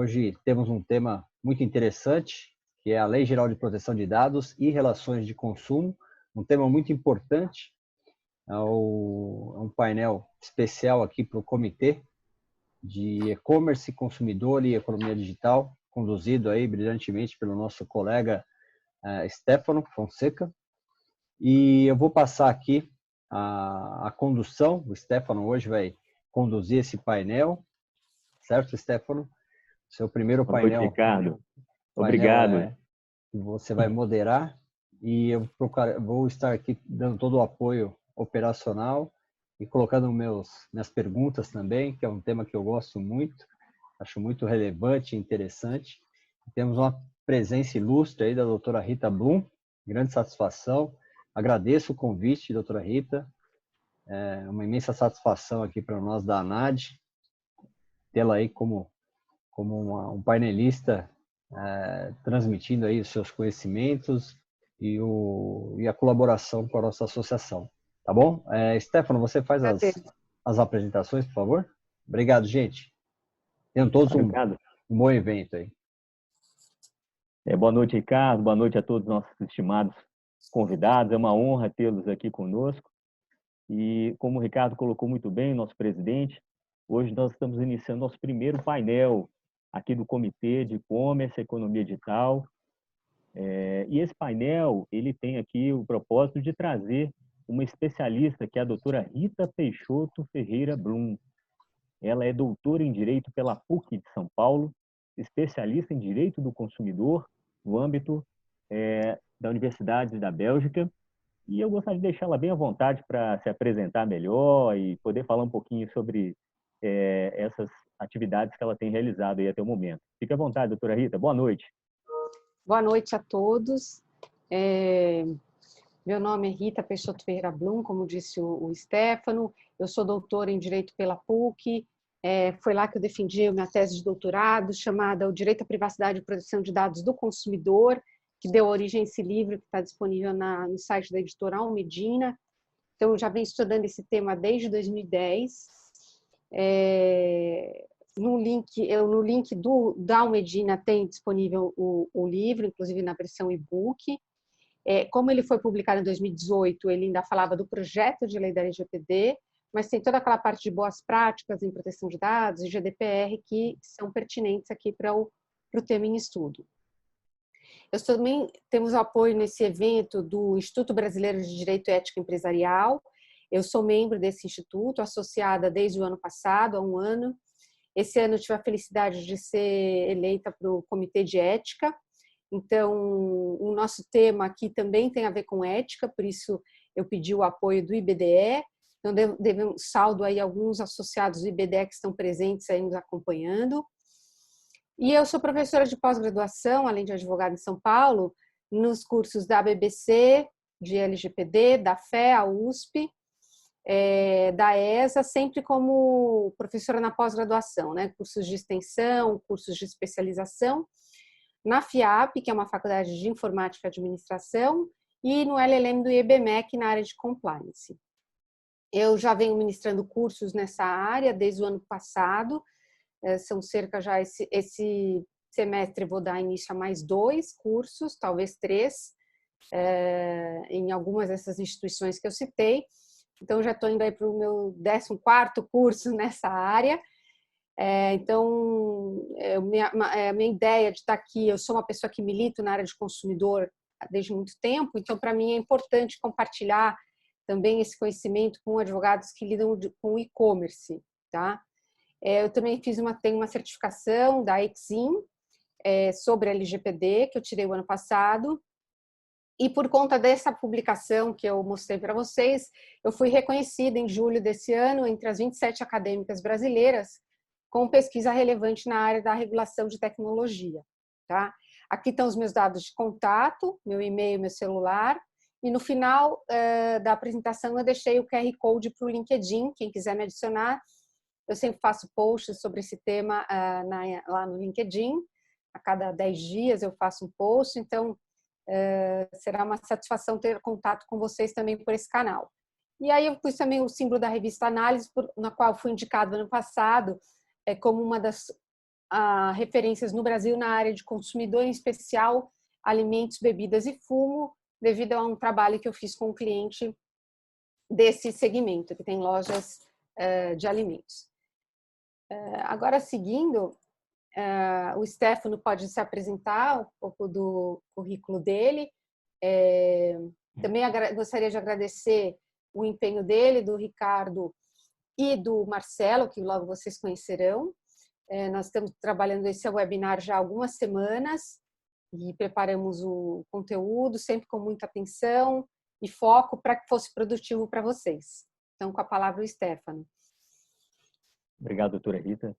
Hoje temos um tema muito interessante, que é a Lei Geral de Proteção de Dados e Relações de Consumo, um tema muito importante. É um painel especial aqui para o Comitê de E-Commerce, Consumidor e Economia Digital, conduzido aí brilhantemente pelo nosso colega Stefano Fonseca. E eu vou passar aqui a condução. O Stefano hoje vai conduzir esse painel, certo, Stefano? Seu primeiro Boa noite, Ricardo. Obrigado. Você vai moderar e eu vou estar aqui dando todo o apoio operacional e colocando minhas perguntas também, que é um tema que eu gosto muito, acho muito relevante e interessante. Temos uma presença ilustre aí da doutora Rita Blum, grande satisfação. Agradeço o convite, doutora Rita. É uma imensa satisfação aqui para nós da ANAD, tê-la aí como um painelista, transmitindo aí os seus conhecimentos e a colaboração com a nossa associação. Tá bom? Stefano, você faz as apresentações, por favor? Obrigado, gente. Tenham todos um bom evento aí. Boa noite, Ricardo. Boa noite a todos os nossos estimados convidados. É uma honra tê-los aqui conosco. E como o Ricardo colocou muito bem, nosso presidente, hoje nós estamos iniciando nosso primeiro painel aqui do Comitê de E-Commerce e Economia Digital. E esse painel, ele tem aqui o propósito de trazer uma especialista, que é a doutora Rita Peixoto Ferreira Blum. Ela é doutora em Direito pela PUC de São Paulo, especialista em Direito do Consumidor no âmbito da Universidade da Bélgica. E eu gostaria de deixá-la bem à vontade para se apresentar melhor e poder falar um pouquinho sobre essas atividades que ela tem realizado aí até o momento. Fique à vontade, doutora Rita. Boa noite. Boa noite a todos. Meu nome é Rita Peixoto Ferreira Blum, como disse o Stefano. Eu sou doutora em Direito pela PUC. Foi lá que eu defendi a minha tese de doutorado, chamada O Direito à Privacidade e Proteção de Dados do Consumidor, que deu origem a esse livro que está disponível no site da editora Almedina. Então, eu já venho estudando esse tema desde 2010. No link da Almedina tem disponível o livro, inclusive na versão e-book. Como ele foi publicado em 2018, ele ainda falava do projeto de lei da LGPD, mas tem toda aquela parte de boas práticas em proteção de dados e GDPR que são pertinentes aqui para o tema em estudo. Também temos apoio nesse evento do Instituto Brasileiro de Direito e Ética Empresarial. Eu sou membro desse instituto, associada desde o ano passado, há um ano. Esse ano eu tive a felicidade de ser eleita para o Comitê de Ética. Então, o nosso tema aqui também tem a ver com ética, por isso eu pedi o apoio do IBDE. Então, devemos saldo aí alguns associados do IBDE que estão presentes aí nos acompanhando. E eu sou professora de pós-graduação, além de advogada em São Paulo, nos cursos da BBC, de LGPD, da FEA, USP, da ESA, sempre como professora na pós-graduação, né? Cursos de extensão, cursos de especialização, na FIAP, que é uma faculdade de Informática e Administração, e no LLM do IBMEC, na área de Compliance. Eu já venho ministrando cursos nessa área desde o ano passado, são cerca já, esse semestre vou dar início a mais 2 cursos, talvez 3, em algumas dessas instituições que eu citei. Então, já estou indo aí para o meu 14º curso nessa área. Então, a minha ideia de estar aqui, eu sou uma pessoa que milito na área de consumidor desde muito tempo, então, para mim, é importante compartilhar também esse conhecimento com advogados que lidam com e-commerce, tá? Eu também tenho uma certificação da Exim sobre LGPD, que eu tirei o ano passado, e por conta dessa publicação que eu mostrei para vocês, eu fui reconhecida em julho desse ano entre as 27 acadêmicas brasileiras com pesquisa relevante na área da regulação de tecnologia, tá? Aqui estão os meus dados de contato, meu e-mail, meu celular, e no final da apresentação eu deixei o QR Code para o LinkedIn, quem quiser me adicionar. Eu sempre faço posts sobre esse tema lá no LinkedIn. A cada 10 dias eu faço um post, então será uma satisfação ter contato com vocês também por esse canal. E aí eu pus também o símbolo da revista Análise, na qual fui indicado ano passado como uma das referências no Brasil na área de consumidor, em especial alimentos, bebidas e fumo, devido a um trabalho que eu fiz com um cliente desse segmento, que tem lojas de alimentos. Agora, seguindo, o Stefano pode se apresentar um pouco do currículo dele. Também gostaria de agradecer o empenho dele, do Ricardo e do Marcelo, que logo vocês conhecerão. Nós estamos trabalhando esse webinar já há algumas semanas e preparamos o conteúdo sempre com muita atenção e foco para que fosse produtivo para vocês. Então, com a palavra o Stefano. Obrigado, doutora Rita.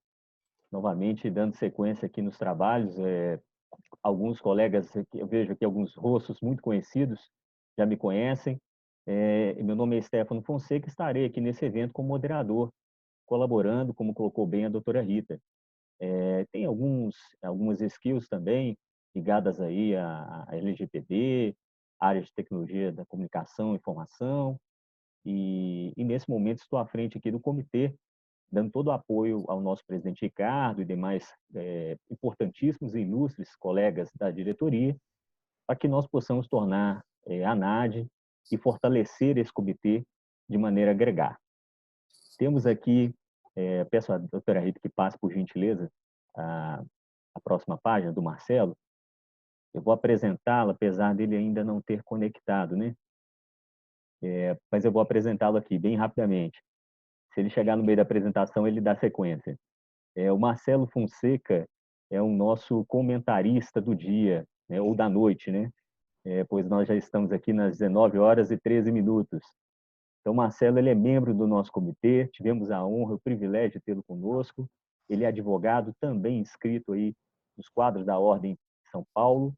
Novamente, dando sequência aqui nos trabalhos, alguns colegas, eu vejo aqui alguns rostos muito conhecidos, já me conhecem. Meu nome é Stefano Fonseca, estarei aqui nesse evento como moderador, colaborando, como colocou bem a doutora Rita. Tem algumas skills também ligadas aí à LGPD, área de tecnologia da comunicação e informação, e nesse momento estou à frente aqui do comitê, dando todo o apoio ao nosso presidente Ricardo e demais importantíssimos e ilustres colegas da diretoria, para que nós possamos tornar a NAD e fortalecer esse comitê de maneira a agregar. Temos aqui, peço à doutora Rita que passe, por gentileza, a próxima página do Marcelo. Eu vou apresentá-lo, apesar dele ainda não ter conectado, né? Mas eu vou apresentá-lo aqui bem rapidamente. Se ele chegar no meio da apresentação, ele dá sequência. O Marcelo Fonseca é o nosso comentarista do dia, né, ou da noite, né? Pois nós já estamos aqui nas 19h13. Então, o Marcelo, ele é membro do nosso comitê, tivemos a honra, o privilégio de tê-lo conosco. Ele é advogado, também inscrito aí nos quadros da Ordem de São Paulo.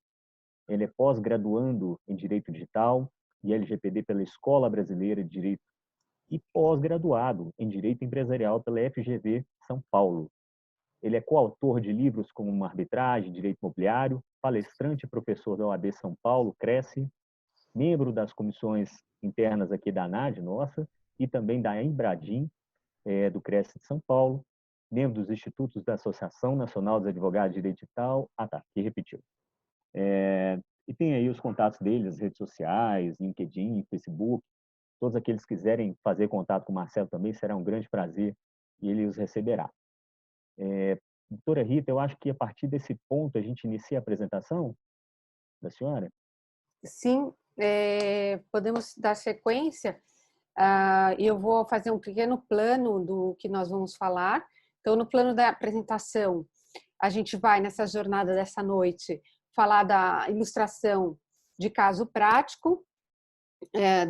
Ele é pós-graduando em Direito Digital e LGPD pela Escola Brasileira de Direito e pós-graduado em Direito Empresarial pela FGV São Paulo. Ele é coautor de livros como Uma Arbitragem, Direito Imobiliário, palestrante e professor da OAB São Paulo, Cresce, membro das comissões internas aqui da ANAD, nossa, e também da Embradim, do Cresce de São Paulo, membro dos institutos da Associação Nacional dos Advogados de Direito Digital, aqui repetiu. E tem aí os contatos dele, as redes sociais, LinkedIn, Facebook. Todos aqueles que quiserem fazer contato com o Marcelo também, será um grande prazer e ele os receberá. Doutora Rita, eu acho que a partir desse ponto a gente inicia a apresentação da senhora? Sim, podemos dar sequência. Eu vou fazer um pequeno plano do que nós vamos falar. Então, no plano da apresentação, a gente vai, nessa jornada dessa noite, falar da ilustração de caso prático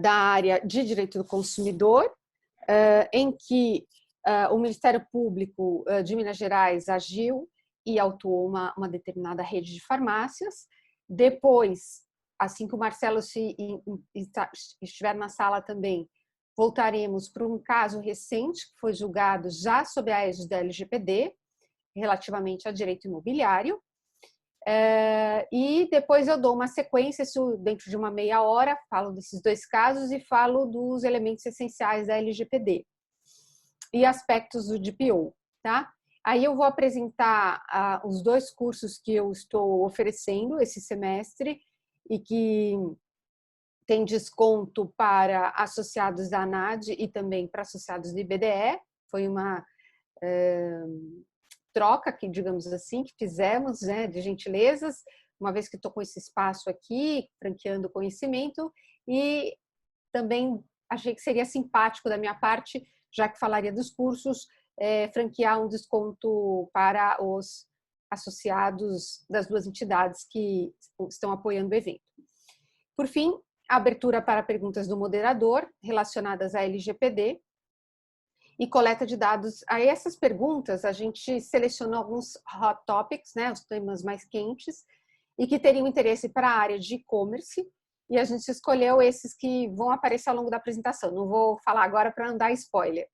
da área de direito do consumidor, em que o Ministério Público de Minas Gerais agiu e autuou uma determinada rede de farmácias. Depois, assim que o Marcelo estiver na sala também, voltaremos para um caso recente que foi julgado já sob a égide da LGPD, relativamente a direito imobiliário. E depois eu dou uma sequência, isso dentro de uma meia hora, falo desses dois casos e falo dos elementos essenciais da LGPD e aspectos do DPO, tá? Aí eu vou apresentar os dois cursos que eu estou oferecendo esse semestre e que tem desconto para associados da ANAD e também para associados do IBDE. Foi uma troca, que, digamos assim, que fizemos, né, de gentilezas, uma vez que estou com esse espaço aqui, franqueando conhecimento, e também achei que seria simpático da minha parte, já que falaria dos cursos, franquear um desconto para os associados das duas entidades que estão apoiando o evento. Por fim, a abertura para perguntas do moderador relacionadas à LGPD e coleta de dados. A essas perguntas, a gente selecionou alguns hot topics, né, os temas mais quentes, e que teriam interesse para a área de e-commerce, e a gente escolheu esses que vão aparecer ao longo da apresentação. Não vou falar agora para não dar spoiler.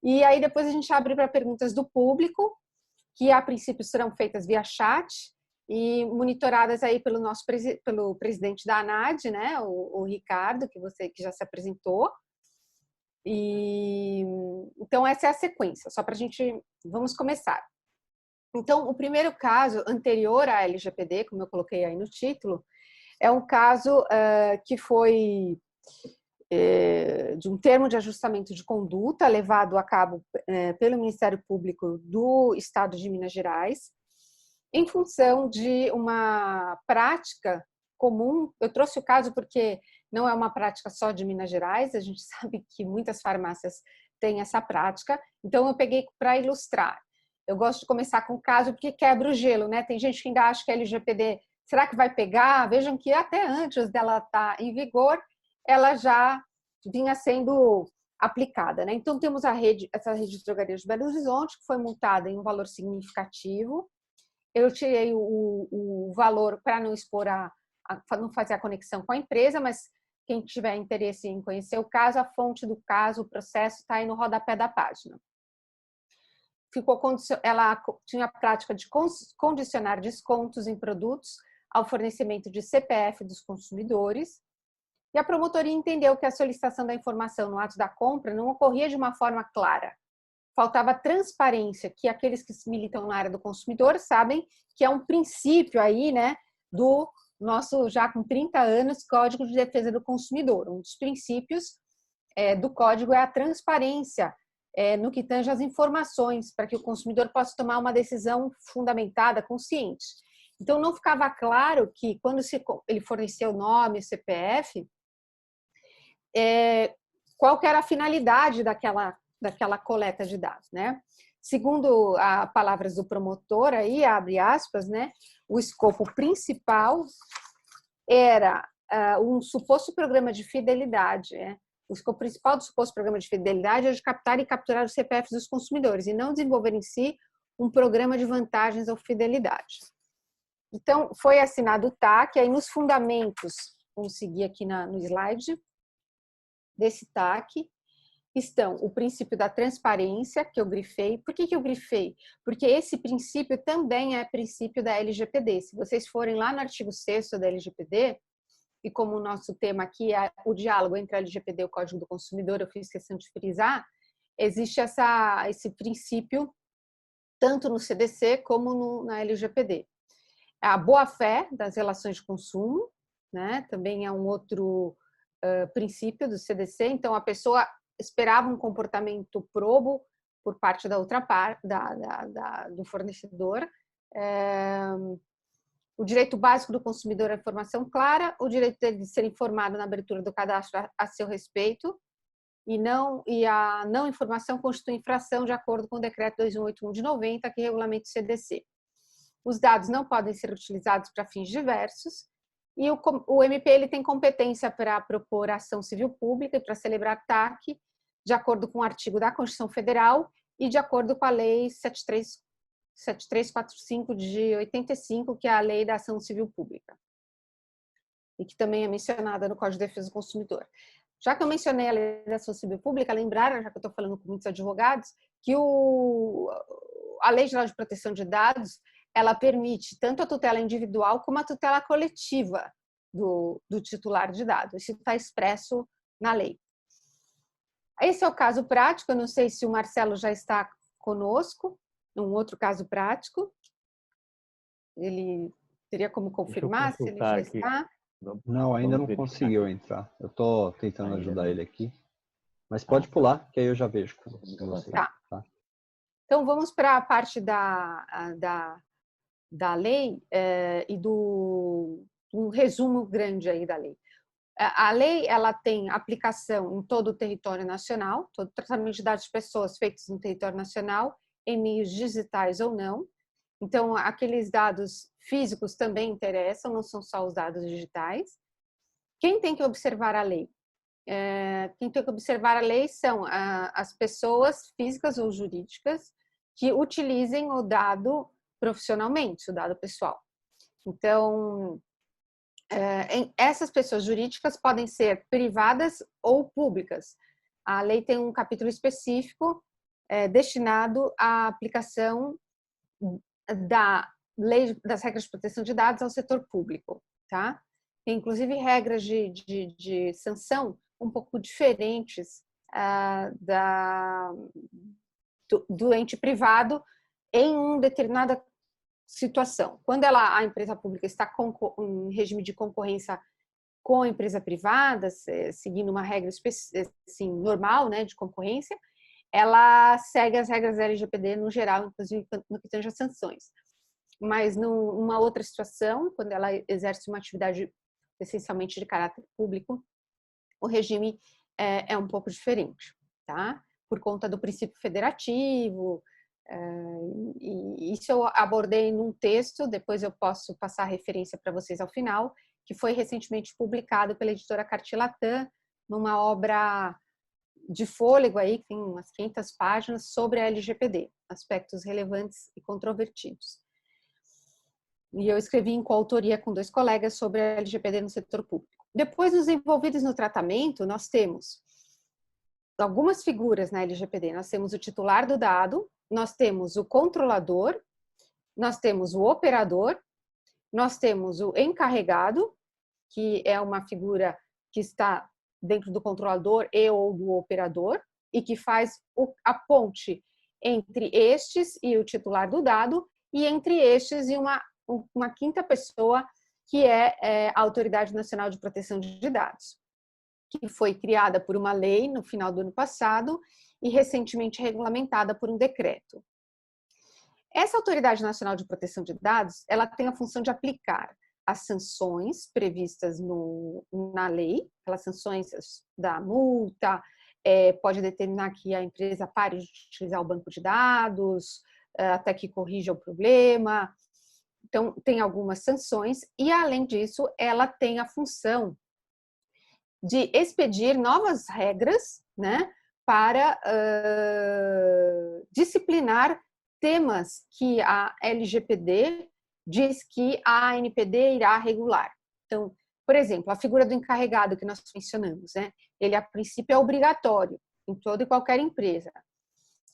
E aí depois a gente abre para perguntas do público, que a princípio serão feitas via chat e monitoradas aí pelo presidente da ANAD, né, o Ricardo, que já se apresentou. E então essa é a sequência, só para a gente, vamos começar. Então, o primeiro caso, anterior à LGPD, como eu coloquei aí no título, é um caso que foi de um termo de ajustamento de conduta levado a cabo pelo Ministério Público do Estado de Minas Gerais, em função de uma prática comum. Eu trouxe o caso porque não é uma prática só de Minas Gerais, a gente sabe que muitas farmácias têm essa prática, então eu peguei para ilustrar. Eu gosto de começar com o caso porque quebra o gelo, né? Tem gente que ainda acha que a LGPD, será que vai pegar? Vejam que até antes dela estar em vigor, ela já vinha sendo aplicada, né? Então temos essa rede de drogarias de Belo Horizonte, que foi multada em um valor significativo. Eu tirei o valor para não expor não fazer a conexão com a empresa, mas quem tiver interesse em conhecer o caso, a fonte do caso, o processo está aí no rodapé da página. Ela tinha a prática de condicionar descontos em produtos ao fornecimento de CPF dos consumidores, e a promotoria entendeu que a solicitação da informação no ato da compra não ocorria de uma forma clara. Faltava transparência, que aqueles que militam na área do consumidor sabem que é um princípio aí, né, do nosso, já com 30 anos, Código de Defesa do Consumidor. Um dos princípios do código é a transparência no que tange às informações, para que o consumidor possa tomar uma decisão fundamentada, consciente. Então, não ficava claro que, quando ele forneceu o nome, o CPF, qual que era a finalidade daquela coleta de dados, né? Segundo as palavras do promotor, aí, abre aspas, né? O escopo principal era um suposto programa de fidelidade, O escopo principal do suposto programa de fidelidade é de captar e capturar os CPFs dos consumidores e não desenvolver em si um programa de vantagens ou fidelidade. Então, foi assinado o TAC, aí nos fundamentos, vamos seguir aqui no slide desse TAC, estão o princípio da transparência, que eu grifei. Por que eu grifei? Porque esse princípio também é princípio da LGPD. Se vocês forem lá no artigo 6º da LGPD, e como o nosso tema aqui é o diálogo entre a LGPD e o Código do Consumidor, eu fiz questão de frisar, existe esse princípio tanto no CDC como na LGPD. A boa-fé das relações de consumo, né, também é um outro princípio do CDC. Então, a pessoa esperava um comportamento probo por parte da outra parte, do fornecedor. O direito básico do consumidor à informação clara, o direito de ser informado na abertura do cadastro a seu respeito, e a não informação constitui infração de acordo com o decreto 2181 de 90, que regulamenta o CDC. Os dados não podem ser utilizados para fins diversos, e o MP ele tem competência para propor ação civil pública e para celebrar TAC, de acordo com o artigo da Constituição Federal e de acordo com a Lei 7345 de 85, que é a Lei da Ação Civil Pública, e que também é mencionada no Código de Defesa do Consumidor. Já que eu mencionei a Lei da Ação Civil Pública, lembrar, já que eu estou falando com muitos advogados, que a Lei Geral de Proteção de Dados, ela permite tanto a tutela individual como a tutela coletiva do titular de dados. Isso está expresso na lei. Esse é o caso prático. Eu não sei se o Marcelo já está conosco. Um outro caso prático. Ele teria como confirmar se ele já aqui. está? Não, ainda não conseguiu entrar. Eu estou tentando ajudar ele aqui. Mas pode pular, que aí eu já vejo com você. Tá. Então, vamos para a parte da lei e um resumo grande aí da lei. A lei ela tem aplicação em todo o território nacional, todo tratamento de dados de pessoas feitos no território nacional, em meios digitais ou não. Então, aqueles dados físicos também interessam, não são só os dados digitais. Quem tem que observar a lei? Quem tem que observar a lei são as pessoas físicas ou jurídicas que utilizem o dado profissionalmente, o dado pessoal. Então, essas pessoas jurídicas podem ser privadas ou públicas. A lei tem um capítulo específico destinado à aplicação da lei das regras de proteção de dados ao setor público, tá? Tem inclusive regras de sanção um pouco diferentes do ente privado em uma determinada situação. Quando a empresa pública está em regime de concorrência com a empresa privada, seguindo uma regra assim, normal, né, de concorrência, ela segue as regras da LGPD no geral, inclusive no que tange a sanções. Mas numa outra situação, quando ela exerce uma atividade essencialmente de caráter público, o regime é um pouco diferente, tá? Por conta do princípio federativo, e isso eu abordei num texto, depois eu posso passar a referência para vocês ao final, que foi recentemente publicado pela editora Cartilatam, numa obra de fôlego aí, que tem umas 500 páginas, sobre a LGPD, aspectos relevantes e controvertidos. E eu escrevi em coautoria com 2 colegas sobre a LGPD no setor público. Depois dos envolvidos no tratamento, nós temos algumas figuras na LGPD. Nós temos o titular do dado, nós temos o controlador, nós temos o operador, nós temos o encarregado, que é uma figura que está dentro do controlador e ou do operador, e que faz a ponte entre estes e o titular do dado, e entre estes e uma quinta pessoa, que é a Autoridade Nacional de Proteção de Dados, que foi criada por uma lei no final do ano passado e recentemente regulamentada por um decreto. Essa Autoridade Nacional de Proteção de Dados, ela tem a função de aplicar as sanções previstas na lei, aquelas sanções da multa, pode determinar que a empresa pare de utilizar o banco de dados, até que corrija o problema. Então, tem algumas sanções e, além disso, ela tem a função de expedir novas regras, né, para disciplinar temas que a LGPD diz que a ANPD irá regular. Então, por exemplo, a figura do encarregado que nós mencionamos, né, ele a princípio é obrigatório em toda e qualquer empresa.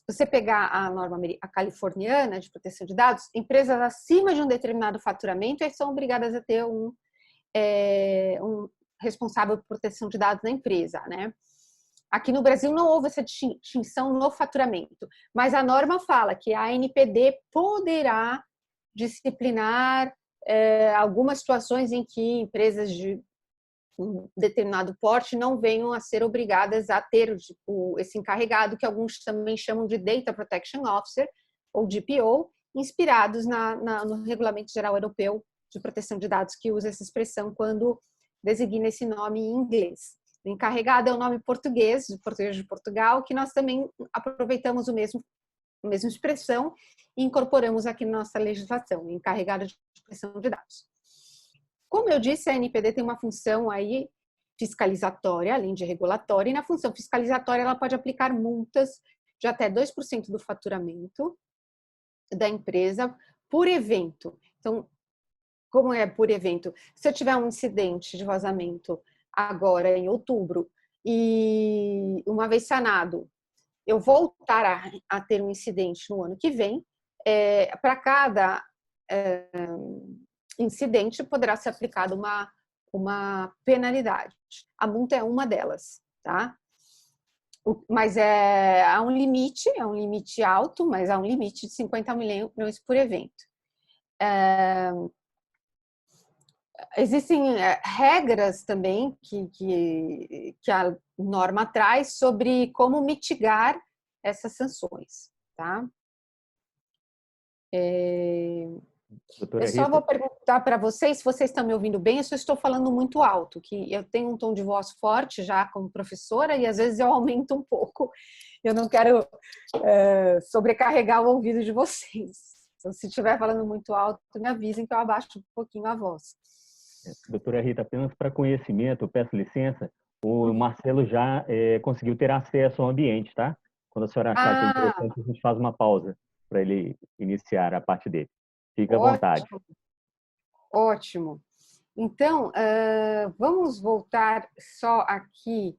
Se você pegar a norma californiana de proteção de dados, empresas acima de um determinado faturamento são obrigadas a ter um responsável por proteção de dados na empresa, né? Aqui no Brasil não houve essa distinção no faturamento, mas a norma fala que a ANPD poderá disciplinar algumas situações em que empresas de um determinado porte não venham a ser obrigadas a ter esse encarregado, que alguns também chamam de Data Protection Officer, ou DPO, inspirados no Regulamento Geral Europeu de Proteção de Dados, que usa essa expressão quando designa esse nome em inglês. O encarregado é o nome português de Portugal, que nós também aproveitamos a mesma expressão e incorporamos aqui na nossa legislação, encarregado de proteção de dados. Como eu disse, a ANPD tem uma função aí fiscalizatória, além de regulatória, e na função fiscalizatória ela pode aplicar multas de até 2% do faturamento da empresa por evento. Então, como é por evento? Se eu tiver um incidente de vazamento agora em outubro e uma vez sanado, eu voltar a ter um incidente no ano que vem, para cada incidente poderá ser aplicada uma penalidade. A multa é uma delas, tá? Mas há um limite alto, mas há um limite de 50 milhões por evento. Existem regras também que a norma traz sobre como mitigar essas sanções, tá? Eu só vou perguntar para vocês se vocês estão me ouvindo bem, eu só estou falando muito alto, que eu tenho um tom de voz forte já como professora e às vezes eu aumento um pouco. Eu não quero sobrecarregar o ouvido de vocês. Então, se estiver falando muito alto, me avisem que eu abaixo um pouquinho a voz. Doutora Rita, apenas para conhecimento, eu peço licença, o Marcelo já conseguiu ter acesso ao ambiente, tá? Quando a senhora achar que é interessante, a gente faz uma pausa para ele iniciar a parte dele. Fica à vontade. Ótimo. Então, vamos voltar só aqui,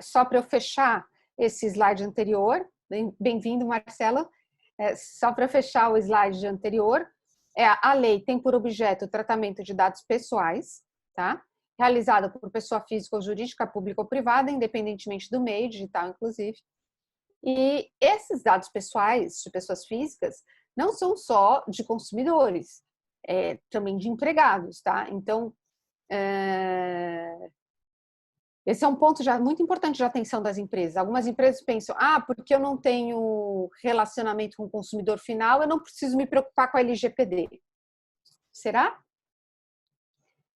só para eu fechar esse slide anterior. Bem-vindo, Marcelo. Só para fechar o slide anterior, a lei tem por objeto o tratamento de dados pessoais, tá? Realizada por pessoa física ou jurídica, pública ou privada, independentemente do meio, digital inclusive. E esses dados pessoais de pessoas físicas não são só de consumidores, também de empregados, tá? Então, esse é um ponto já muito importante de atenção das empresas. Algumas empresas pensam, porque eu não tenho relacionamento com o consumidor final, eu não preciso me preocupar com a LGPD. Será?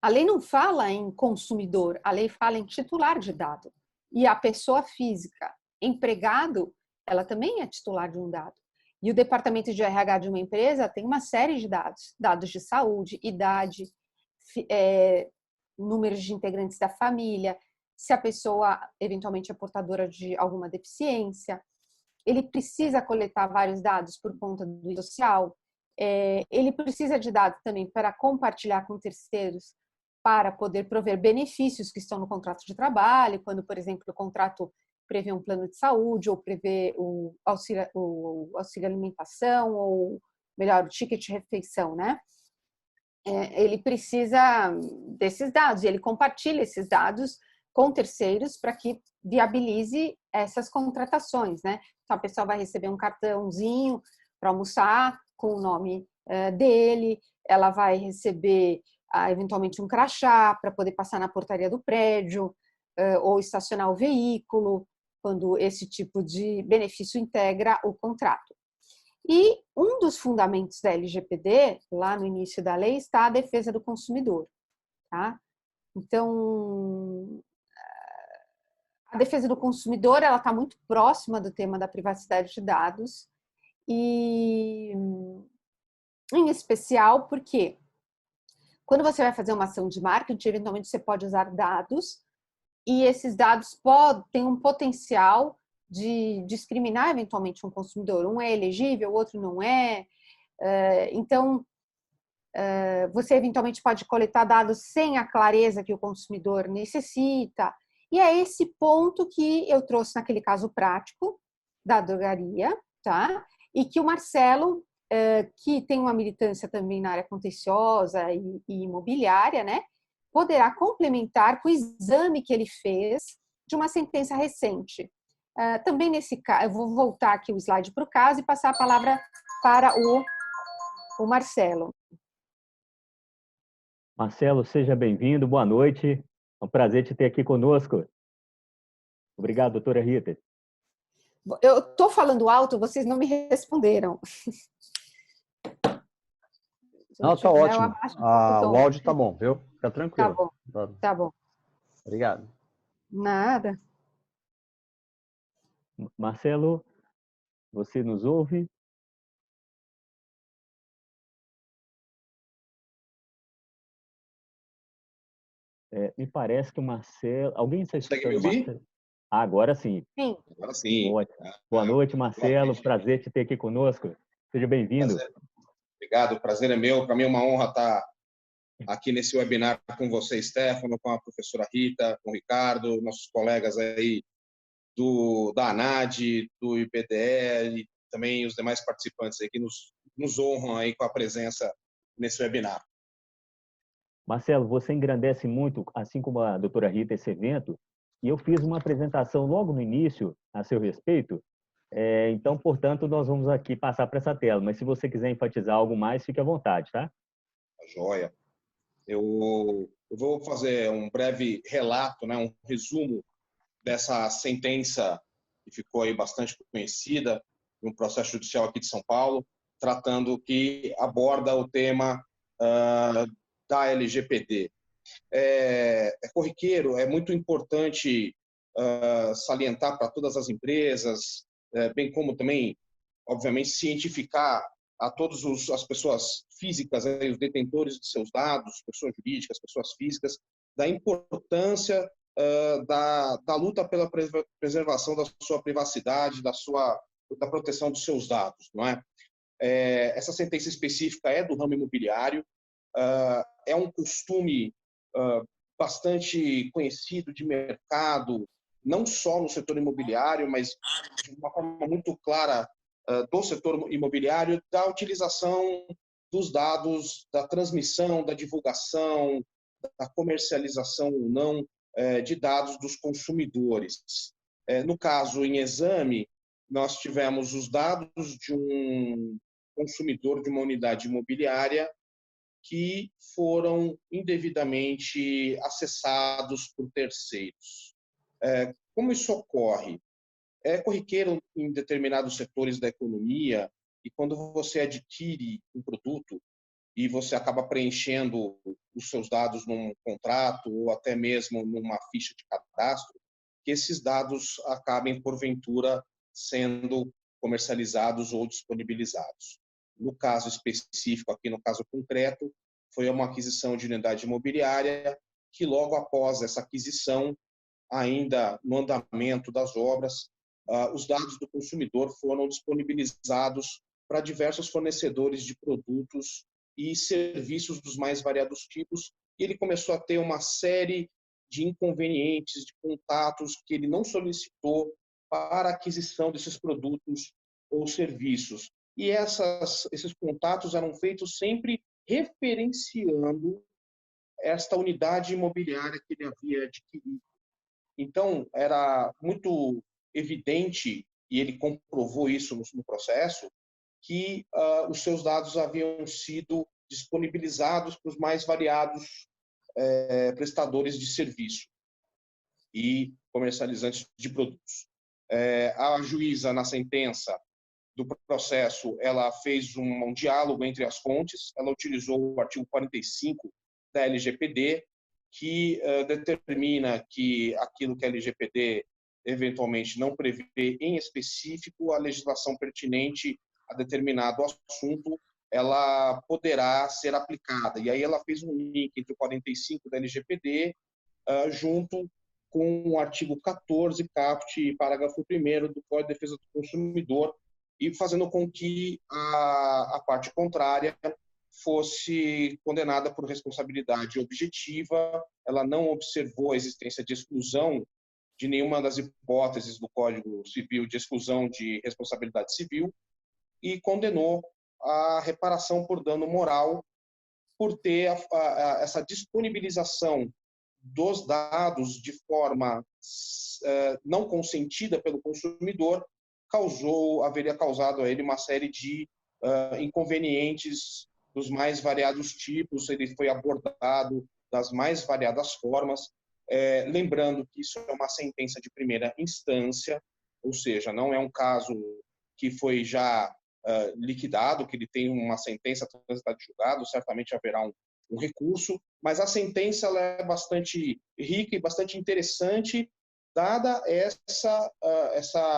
A lei não fala em consumidor, a lei fala em titular de dado. E a pessoa física, empregado, ela também é titular de um dado. E o departamento de RH de uma empresa tem uma série de dados. Dados de saúde, idade, números de integrantes da família, se a pessoa eventualmente é portadora de alguma deficiência. Ele precisa coletar vários dados por conta do social. Ele precisa de dados também para compartilhar com terceiros, para poder prover benefícios que estão no contrato de trabalho, quando, por exemplo, o contrato prevê um plano de saúde ou prevê o auxílio alimentação ou, melhor, o ticket de refeição, né? Ele precisa desses dados e ele compartilha esses dados com terceiros para que viabilize essas contratações, né? Então, a pessoa vai receber um cartãozinho para almoçar com o nome dele, ela vai receber eventualmente um crachá para poder passar na portaria do prédio ou estacionar o veículo, quando esse tipo de benefício integra o contrato. E um dos fundamentos da LGPD, lá no início da lei, está a defesa do consumidor, tá? Então, a defesa do consumidor, ela está muito próxima do tema da privacidade de dados e, em especial, porque quando você vai fazer uma ação de marketing, eventualmente você pode usar dados e esses dados têm um potencial de discriminar eventualmente um consumidor. Um é elegível, o outro não é. Então, você eventualmente pode coletar dados sem a clareza que o consumidor necessita. E é esse ponto que eu trouxe naquele caso prático da drogaria, tá? E que o Marcelo, que tem uma militância também na área contenciosa e imobiliária, né? Poderá complementar com o exame que ele fez de uma sentença recente. Também nesse caso, eu vou voltar aqui o slide para o caso e passar a palavra para o Marcelo. Marcelo, seja bem-vindo, boa noite. É um prazer te ter aqui conosco. Obrigado, doutora Rita. Eu estou falando alto, vocês não me responderam. Não, está ótimo. O áudio está bom, viu? Fica tranquilo. Tá bom, tá bom. Obrigado. Nada. Marcelo, você nos ouve? Me parece que o Marcelo... Alguém está escutando? Consegue me ouvir? Agora sim. Sim. Agora sim. Boa noite, Marcelo. Prazer te ter aqui conosco. Seja bem-vindo. Obrigado, o prazer é meu. Para mim é uma honra estar aqui nesse webinar com você, Stefano, com a professora Rita, com o Ricardo, nossos colegas aí da ANAD, do IBDE e também os demais participantes aí que nos honram aí com a presença nesse webinar. Marcelo, você engrandece muito, assim como a doutora Rita, esse evento, e eu fiz uma apresentação logo no início a seu respeito, então, portanto, nós vamos aqui passar para essa tela, mas se você quiser enfatizar algo mais, fique à vontade, tá? Joia. Eu vou fazer um breve relato, né, um resumo dessa sentença que ficou aí bastante conhecida, de um processo judicial aqui de São Paulo, tratando que aborda o tema da LGPD. É corriqueiro, é muito importante salientar para todas as empresas, bem como também, obviamente, cientificar a todas as pessoas físicas, os detentores de seus dados, pessoas jurídicas, pessoas físicas, da importância da luta pela preservação da sua privacidade, da proteção dos seus dados, não é? Essa sentença específica é do ramo imobiliário, é um costume bastante conhecido de mercado, não só no setor imobiliário, mas de uma forma muito clara do setor imobiliário, da utilização dos dados, da transmissão, da divulgação, da comercialização ou não de dados dos consumidores. No caso, em exame, nós tivemos os dados de um consumidor de uma unidade imobiliária que foram indevidamente acessados por terceiros. Como isso ocorre? É corriqueiro em determinados setores da economia, e quando você adquire um produto e você acaba preenchendo os seus dados num contrato ou até mesmo numa ficha de cadastro, que esses dados acabem, porventura, sendo comercializados ou disponibilizados. No caso específico, aqui no caso concreto, foi uma aquisição de unidade imobiliária que logo após essa aquisição, ainda no andamento das obras, os dados do consumidor foram disponibilizados para diversos fornecedores de produtos e serviços dos mais variados tipos, e ele começou a ter uma série de inconvenientes, de contatos que ele não solicitou para a aquisição desses produtos ou serviços. E esses contatos eram feitos sempre referenciando esta unidade imobiliária que ele havia adquirido. Então, era muito evidente, e ele comprovou isso no processo, que os seus dados haviam sido disponibilizados para os mais variados prestadores de serviço e comercializantes de produtos. A juíza, na sentença do processo, ela fez um diálogo entre as fontes, ela utilizou o artigo 45 da LGPD, que determina que aquilo que a LGPD eventualmente não prevê em específico, a legislação pertinente a determinado assunto, ela poderá ser aplicada. E aí ela fez um link entre o 45 da LGPD junto com o artigo 14, caput, parágrafo 1º do Código de Defesa do Consumidor, e fazendo com que a parte contrária fosse condenada por responsabilidade objetiva. Ela não observou a existência de exclusão de nenhuma das hipóteses do Código Civil de exclusão de responsabilidade civil e condenou a reparação por dano moral por ter essa disponibilização dos dados de forma não consentida pelo consumidor, haveria causado a ele uma série de inconvenientes dos mais variados tipos. Ele foi abordado das mais variadas formas, lembrando que isso é uma sentença de primeira instância, ou seja, não é um caso que foi já liquidado, que ele tem uma sentença transitada de julgado, certamente haverá um recurso, mas a sentença ela é bastante rica e bastante interessante, dada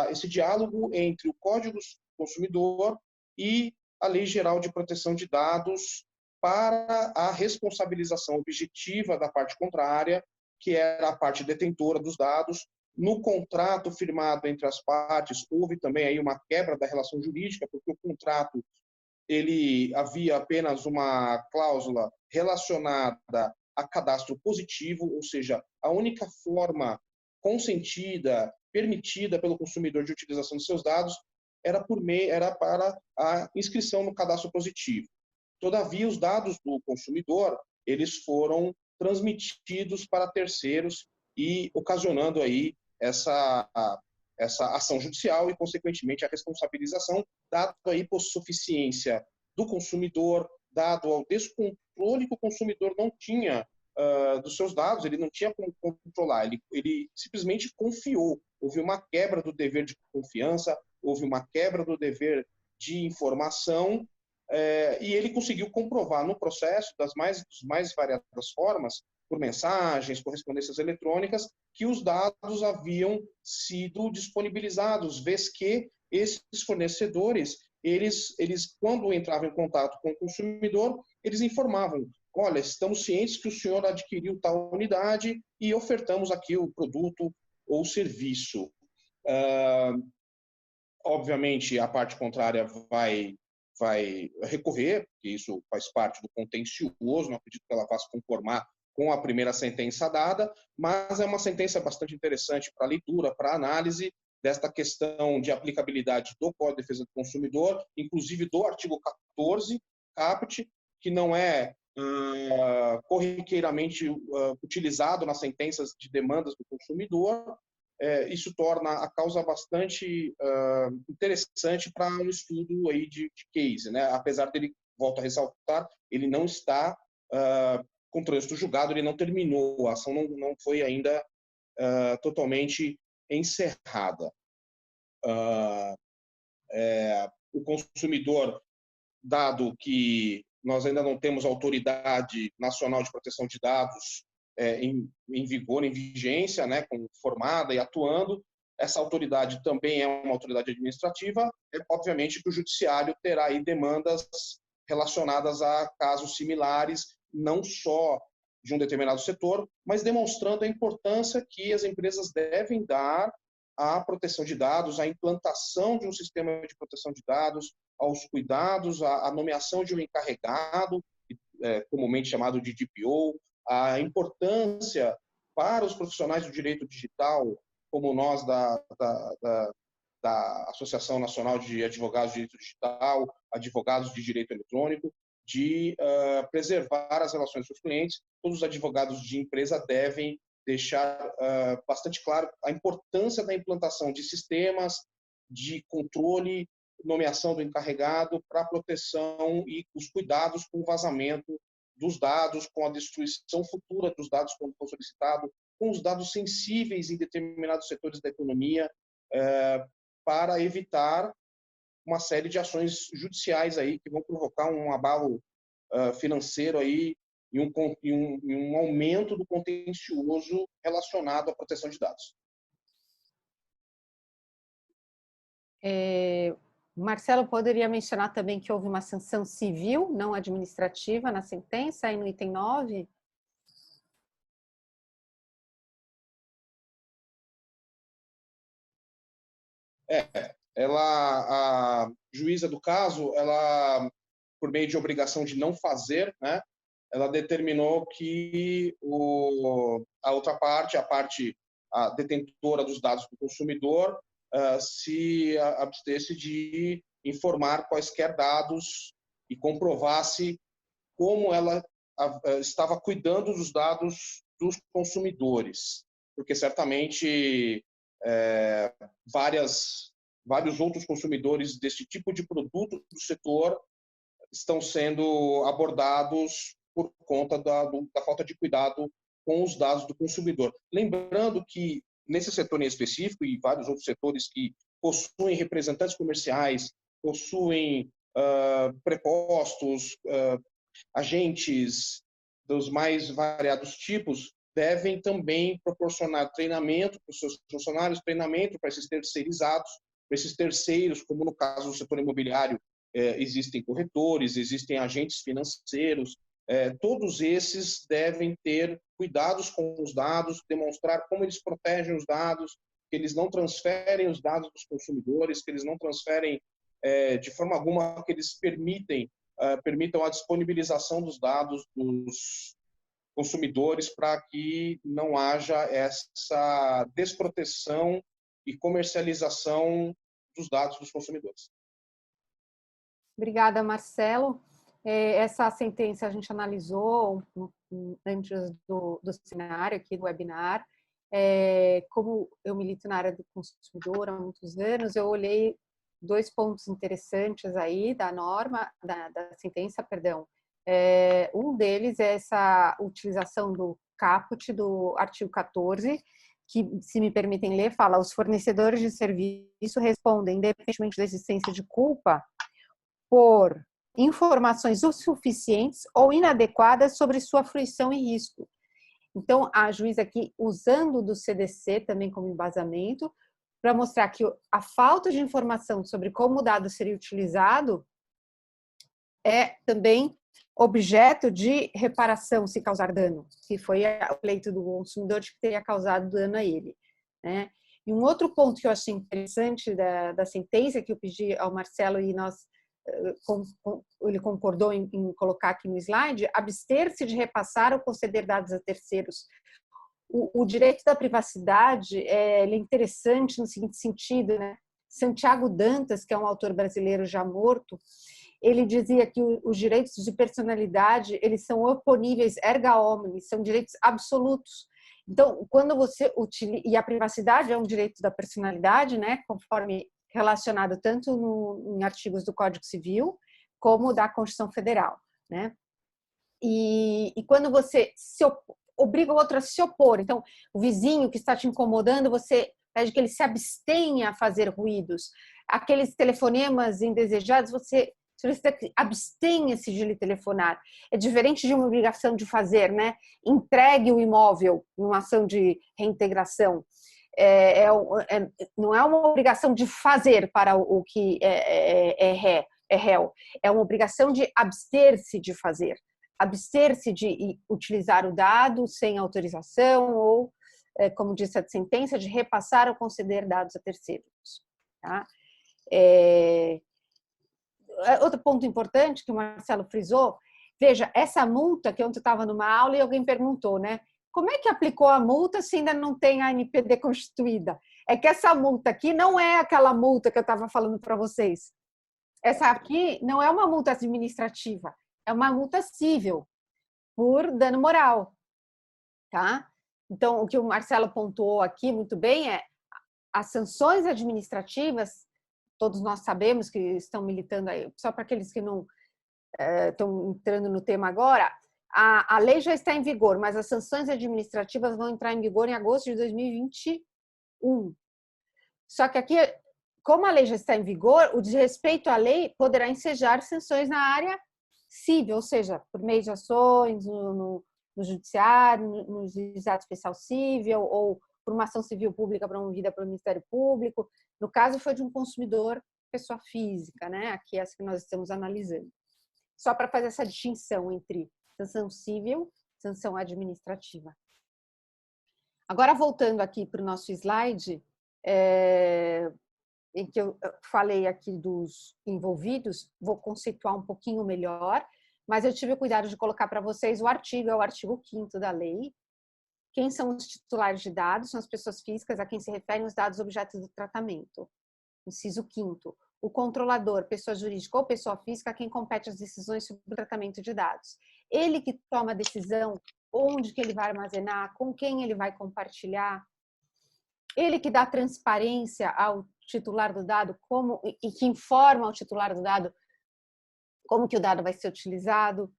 esse diálogo entre o Código do Consumidor e a Lei Geral de Proteção de Dados para a responsabilização objetiva da parte contrária, que era a parte detentora dos dados. No contrato firmado entre as partes, houve também aí uma quebra da relação jurídica, porque o contrato ele havia apenas uma cláusula relacionada a cadastro positivo, ou seja, a única forma consentida, permitida pelo consumidor de utilização de seus dados era para a inscrição no cadastro positivo. Todavia, os dados do consumidor eles foram transmitidos para terceiros e ocasionando aí essa ação judicial e, consequentemente, a responsabilização, dado a hipossuficiência do consumidor, dado ao descontrole que o consumidor não tinha dos seus dados, ele não tinha como controlar, ele simplesmente confiou. Houve uma quebra do dever de confiança, houve uma quebra do dever de informação, e ele conseguiu comprovar no processo, das mais variadas formas, por mensagens, correspondências eletrônicas, que os dados haviam sido disponibilizados, vez que esses fornecedores, eles quando entravam em contato com o consumidor, eles informavam: olha, estamos cientes que o senhor adquiriu tal unidade e ofertamos aqui o produto ou serviço. Obviamente, a parte contrária vai recorrer, porque isso faz parte do contencioso, não acredito que ela vá se conformar com a primeira sentença dada, mas é uma sentença bastante interessante para a leitura, para a análise desta questão de aplicabilidade do Código de Defesa do Consumidor, inclusive do artigo 14, caput, que não é corriqueiramente utilizado nas sentenças de demandas do consumidor, isso torna a causa bastante interessante para um estudo aí de case, né? Apesar dele, volto a ressaltar, ele não está com trânsito julgado, ele não terminou, a ação não foi ainda totalmente encerrada. O consumidor, dado que nós ainda não temos autoridade nacional de proteção de dados em vigor, em vigência, né, formada e atuando, essa autoridade também é uma autoridade administrativa, obviamente que o judiciário terá aí demandas relacionadas a casos similares, não só de um determinado setor, mas demonstrando a importância que as empresas devem dar à proteção de dados, à implantação de um sistema de proteção de dados, aos cuidados, à nomeação de um encarregado, comumente chamado de DPO, a importância para os profissionais do direito digital, como nós da Associação Nacional de Advogados de Direito Digital, advogados de direito eletrônico, de preservar as relações com os clientes. Todos os advogados de empresa devem deixar bastante claro a importância da implantação de sistemas de controle, nomeação do encarregado para a proteção e os cuidados com o vazamento dos dados, com a destruição futura dos dados quando for solicitado, com os dados sensíveis em determinados setores da economia, para evitar uma série de ações judiciais aí que vão provocar um abalo financeiro aí e um aumento do contencioso relacionado à proteção de dados. Marcelo, poderia mencionar também que houve uma sanção civil, não administrativa, na sentença, aí no item 9? A juíza do caso, ela, por meio de obrigação de não fazer, né, ela determinou que a outra parte, a detentora dos dados do consumidor, se abstesse de informar quaisquer dados e comprovasse como ela estava cuidando dos dados dos consumidores, porque certamente vários outros consumidores desse tipo de produto do setor estão sendo abordados por conta da falta de cuidado com os dados do consumidor. Lembrando que nesse setor em específico e vários outros setores que possuem representantes comerciais, possuem prepostos, agentes dos mais variados tipos, devem também proporcionar treinamento para os seus funcionários, treinamento para esses terceirizados, para esses terceiros, como no caso do setor imobiliário, existem corretores, existem agentes financeiros, todos esses devem ter cuidados com os dados, demonstrar como eles protegem os dados, que eles não transferem os dados dos consumidores, que eles não transferem de forma alguma, que eles permitam a disponibilização dos dados dos consumidores para que não haja essa desproteção e comercialização dos dados dos consumidores. Obrigada, Marcelo. Essa sentença a gente analisou antes do cenário aqui do webinar. Como eu milito na área do consumidor há muitos anos, eu olhei 2 pontos interessantes aí da norma, da sentença, perdão. Um deles é essa utilização do caput do artigo 14, que, se me permitem ler, fala: os fornecedores de serviço respondem, independentemente da existência de culpa, por informações insuficientes ou inadequadas sobre sua fruição e risco. Então, a juíza aqui, usando do CDC também como embasamento, para mostrar que a falta de informação sobre como o dado seria utilizado é também objeto de reparação se causar dano, que foi o pleito do consumidor de que teria causado dano a ele, né? E um outro ponto que eu achei interessante da sentença, que eu pedi ao Marcelo e ele concordou em colocar aqui no slide: abster-se de repassar ou conceder dados a terceiros. O direito da privacidade ele é interessante no seguinte sentido, né? Santiago Dantas, que é um autor brasileiro já morto, ele dizia que os direitos de personalidade, eles são oponíveis erga omnes, são direitos absolutos. Então, quando você utiliza, e a privacidade é um direito da personalidade, né, conforme relacionado tanto em artigos do Código Civil como da Constituição Federal, né? E quando você obriga o outro a se opor, então o vizinho que está te incomodando, você pede que ele se abstenha a fazer ruídos. Aqueles telefonemas indesejados, você abstenha-se de lhe telefonar. É diferente de uma obrigação de fazer, né? Entregue o imóvel numa ação de reintegração. Não é uma obrigação de fazer para o que é réu. É uma obrigação de abster-se de fazer. Abster-se de utilizar o dado sem autorização ou, como disse a sentença, de repassar ou conceder dados a terceiros. Tá? Outro ponto importante que o Marcelo frisou, veja, essa multa, que ontem eu estava numa aula e alguém perguntou, né? Como é que aplicou a multa se ainda não tem a NPD constituída? É que essa multa aqui não é aquela multa que eu estava falando para vocês. Essa aqui não é uma multa administrativa, é uma multa cível por dano moral, tá? Então, o que o Marcelo pontuou aqui muito bem é as sanções administrativas, todos nós sabemos que estão militando aí, só para aqueles que não estão entrando no tema agora, a lei já está em vigor, mas as sanções administrativas vão entrar em vigor em agosto de 2021. Só que aqui, como a lei já está em vigor, o desrespeito à lei poderá ensejar sanções na área civil, ou seja, por meio de ações no judiciário, no juizado especial civil, ou por uma ação civil pública promovida pelo Ministério Público. No caso, foi de um consumidor, pessoa física, né? Aqui é essa que nós estamos analisando. Só para fazer essa distinção entre sanção civil e sanção administrativa. Agora, voltando aqui para o nosso slide, em que eu falei aqui dos envolvidos, vou conceituar um pouquinho melhor, mas eu tive o cuidado de colocar para vocês o artigo, é o artigo 5º da lei. Quem são os titulares de dados? São as pessoas físicas a quem se referem os dados objetos do tratamento. Inciso 5º. O controlador, pessoa jurídica ou pessoa física, a quem compete as decisões sobre o tratamento de dados. Ele que toma a decisão, onde que ele vai armazenar, com quem ele vai compartilhar. Ele que dá transparência ao titular do dado e que informa ao titular do dado como que o dado vai ser utilizado.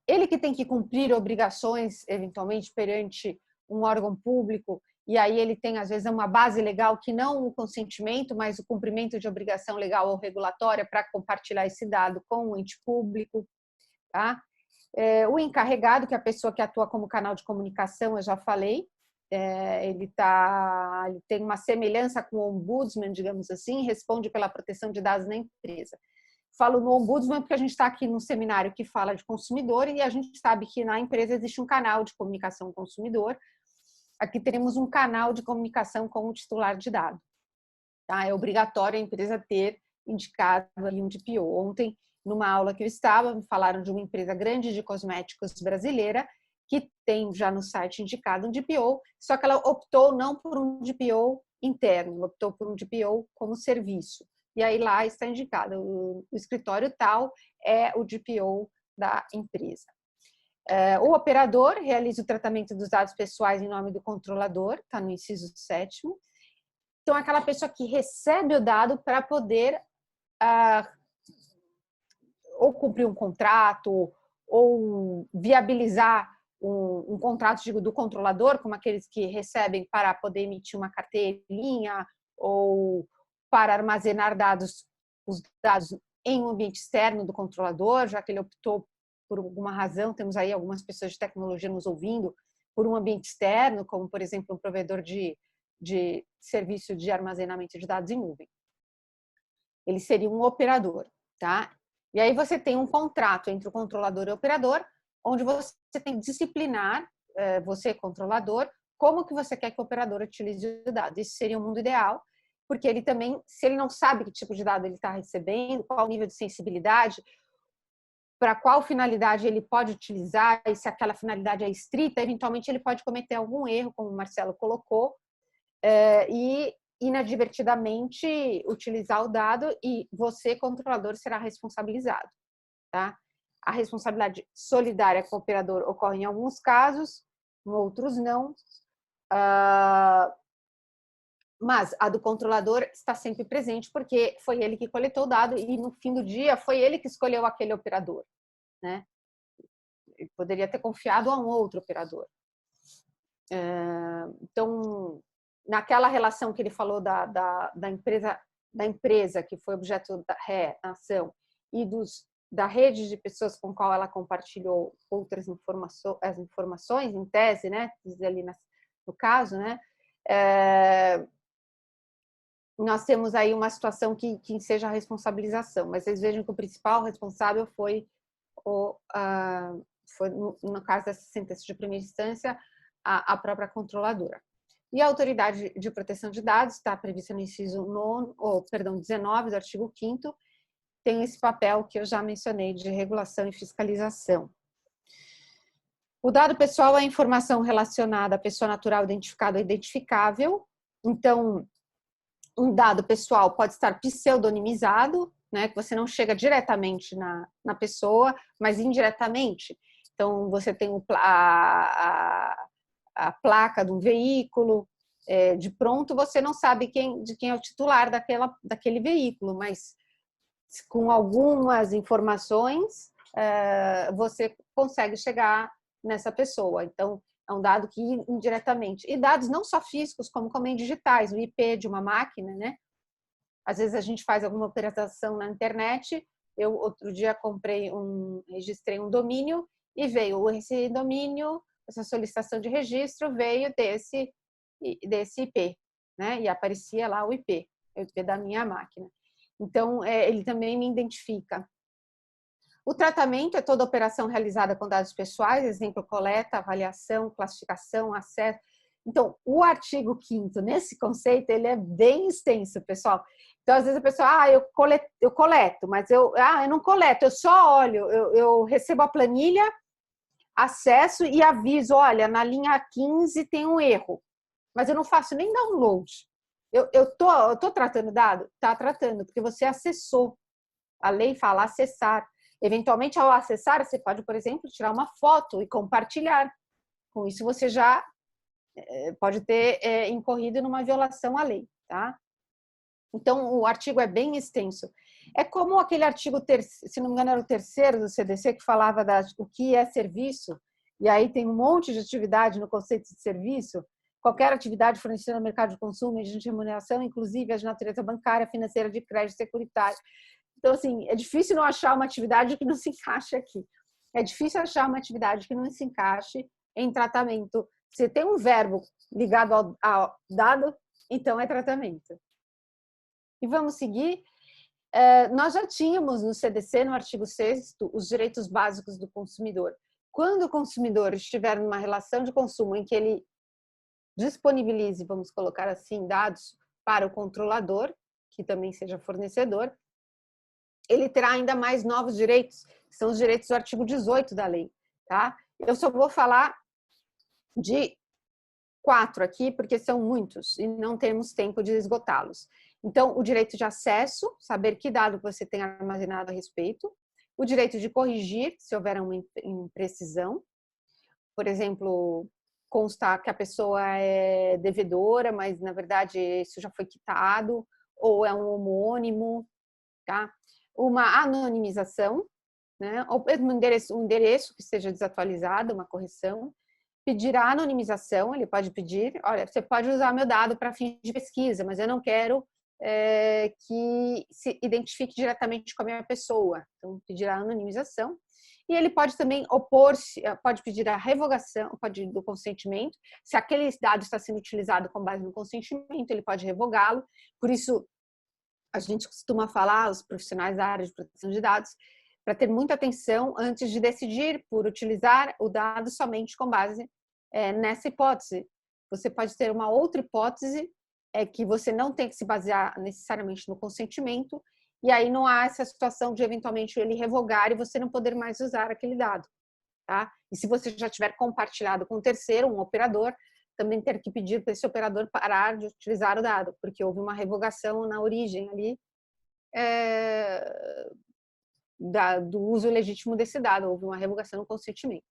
Ele que tem que cumprir obrigações, eventualmente, perante um órgão público, e aí ele tem, às vezes, uma base legal que não o consentimento, mas o cumprimento de obrigação legal ou regulatória para compartilhar esse dado com o ente público. Tá? O encarregado, que é a pessoa que atua como canal de comunicação, eu já falei, ele tem uma semelhança com o ombudsman, digamos assim, responde pela proteção de dados na empresa. Falo no ombudsman porque a gente está aqui num seminário que fala de consumidor e a gente sabe que na empresa existe um canal de comunicação com o consumidor. Aqui teremos um canal de comunicação com o titular de dado. Tá? É obrigatório a empresa ter indicado ali um DPO. Ontem, numa aula que eu estava, me falaram de uma empresa grande de cosméticos brasileira que tem já no site indicado um DPO, só que ela optou não por um DPO interno, optou por um DPO como serviço. E aí lá está indicado, o escritório tal é o DPO da empresa. O operador realiza o tratamento dos dados pessoais em nome do controlador, está no inciso 7º. Então, é aquela pessoa que recebe o dado para poder ou cumprir um contrato, ou viabilizar um contrato, digo, do controlador, como aqueles que recebem para poder emitir uma carteirinha, ou para armazenar os dados em um ambiente externo do controlador, já que ele optou por alguma razão, temos aí algumas pessoas de tecnologia nos ouvindo, por um ambiente externo, como, por exemplo, um provedor de serviço de armazenamento de dados em nuvem. Ele seria um operador, tá? E aí você tem um contrato entre o controlador e o operador, onde você tem que disciplinar, você, controlador, como que você quer que o operador utilize os dados. Isso seria o mundo ideal, porque ele também, se ele não sabe que tipo de dado ele está recebendo, qual o nível de sensibilidade, para qual finalidade ele pode utilizar, e se aquela finalidade é estrita, eventualmente ele pode cometer algum erro, como o Marcelo colocou, e inadvertidamente utilizar o dado e você, controlador, será responsabilizado. Tá? A responsabilidade solidária com o operador ocorre em alguns casos, outros não. Mas a do controlador está sempre presente, porque foi ele que coletou o dado e, no fim do dia, foi ele que escolheu aquele operador, né? Ele poderia ter confiado a um outro operador. Então, naquela relação que ele falou da empresa que foi objeto da ação e da rede de pessoas com qual ela compartilhou outras informações, em tese, né? Ali no caso, né? Nós temos aí uma situação que seja a responsabilização, mas vocês vejam que o principal responsável foi, no caso dessa sentença de primeira instância, a própria controladora. E a Autoridade de Proteção de Dados está prevista no inciso 19 do artigo 5º, tem esse papel que eu já mencionei de regulação e fiscalização. O dado pessoal é a informação relacionada à pessoa natural identificada ou identificável. Então, um dado pessoal pode estar pseudonimizado, né, que você não chega diretamente na pessoa, mas indiretamente. Então, você tem a placa de um veículo, de pronto você não sabe de quem é o titular daquele veículo, mas com algumas informações você consegue chegar nessa pessoa. Então, é um dado que indiretamente. E dados não só físicos, como também digitais, o IP de uma máquina, né? Às vezes a gente faz alguma operação na internet. Eu, outro dia, registrei um domínio e veio esse domínio, essa solicitação de registro veio desse IP, né? E aparecia lá o IP da minha máquina. Então, ele também me identifica. O tratamento é toda operação realizada com dados pessoais, exemplo, coleta, avaliação, classificação, acesso. Então, o artigo 5º, nesse conceito, ele é bem extenso, pessoal. Então, às vezes a pessoa, eu coleto, mas eu não coleto, eu só olho, eu recebo a planilha, acesso e aviso, olha, na linha 15 tem um erro, mas eu não faço nem download. Eu tô tratando dado? Tá tratando, porque você acessou. A lei fala acessar. Eventualmente, ao acessar, você pode, por exemplo, tirar uma foto e compartilhar. Com isso, você já pode ter incorrido numa violação à lei, tá? Então, o artigo é bem extenso. É como aquele artigo, se não me engano, era o 3º do CDC, que falava o que é serviço, e aí tem um monte de atividade no conceito de serviço, qualquer atividade fornecida no mercado de consumo e de remuneração, inclusive a de natureza bancária, financeira, de crédito, securitário. Então, assim, é difícil não achar uma atividade que não se encaixe aqui. É difícil achar uma atividade que não se encaixe em tratamento. Se tem um verbo ligado ao dado, então é tratamento. E vamos seguir. Nós já tínhamos no CDC, no artigo 6º, os direitos básicos do consumidor. Quando o consumidor estiver numa relação de consumo em que ele disponibilize, vamos colocar assim, dados para o controlador, que também seja fornecedor, ele terá ainda mais novos direitos, que são os direitos do artigo 18 da lei, tá? Eu só vou falar de 4 aqui, porque são muitos e não temos tempo de esgotá-los. Então, o direito de acesso, saber que dado você tem armazenado a respeito. O direito de corrigir, se houver uma imprecisão. Por exemplo, constar que a pessoa é devedora, mas, na verdade, isso já foi quitado, ou é um homônimo, tá? Uma anonimização, né? Ou um endereço que seja desatualizado, uma correção. Pedir a anonimização, ele pode pedir, olha, você pode usar meu dado para fins de pesquisa, mas eu não quero que se identifique diretamente com a minha pessoa. Então, pedir a anonimização. E ele pode também opor-se, pode pedir a revogação do consentimento. Se aquele dado está sendo utilizado com base no consentimento, ele pode revogá-lo. Por isso, a gente costuma falar, os profissionais da área de proteção de dados, para ter muita atenção antes de decidir por utilizar o dado somente com base nessa hipótese. Você pode ter uma outra hipótese, que você não tem que se basear necessariamente no consentimento, e aí não há essa situação de eventualmente ele revogar e você não poder mais usar aquele dado, tá? E se você já tiver compartilhado com um terceiro, um operador, também ter que pedir para esse operador parar de utilizar o dado, porque houve uma revogação na origem ali do uso legítimo desse dado, houve uma revogação no consentimento.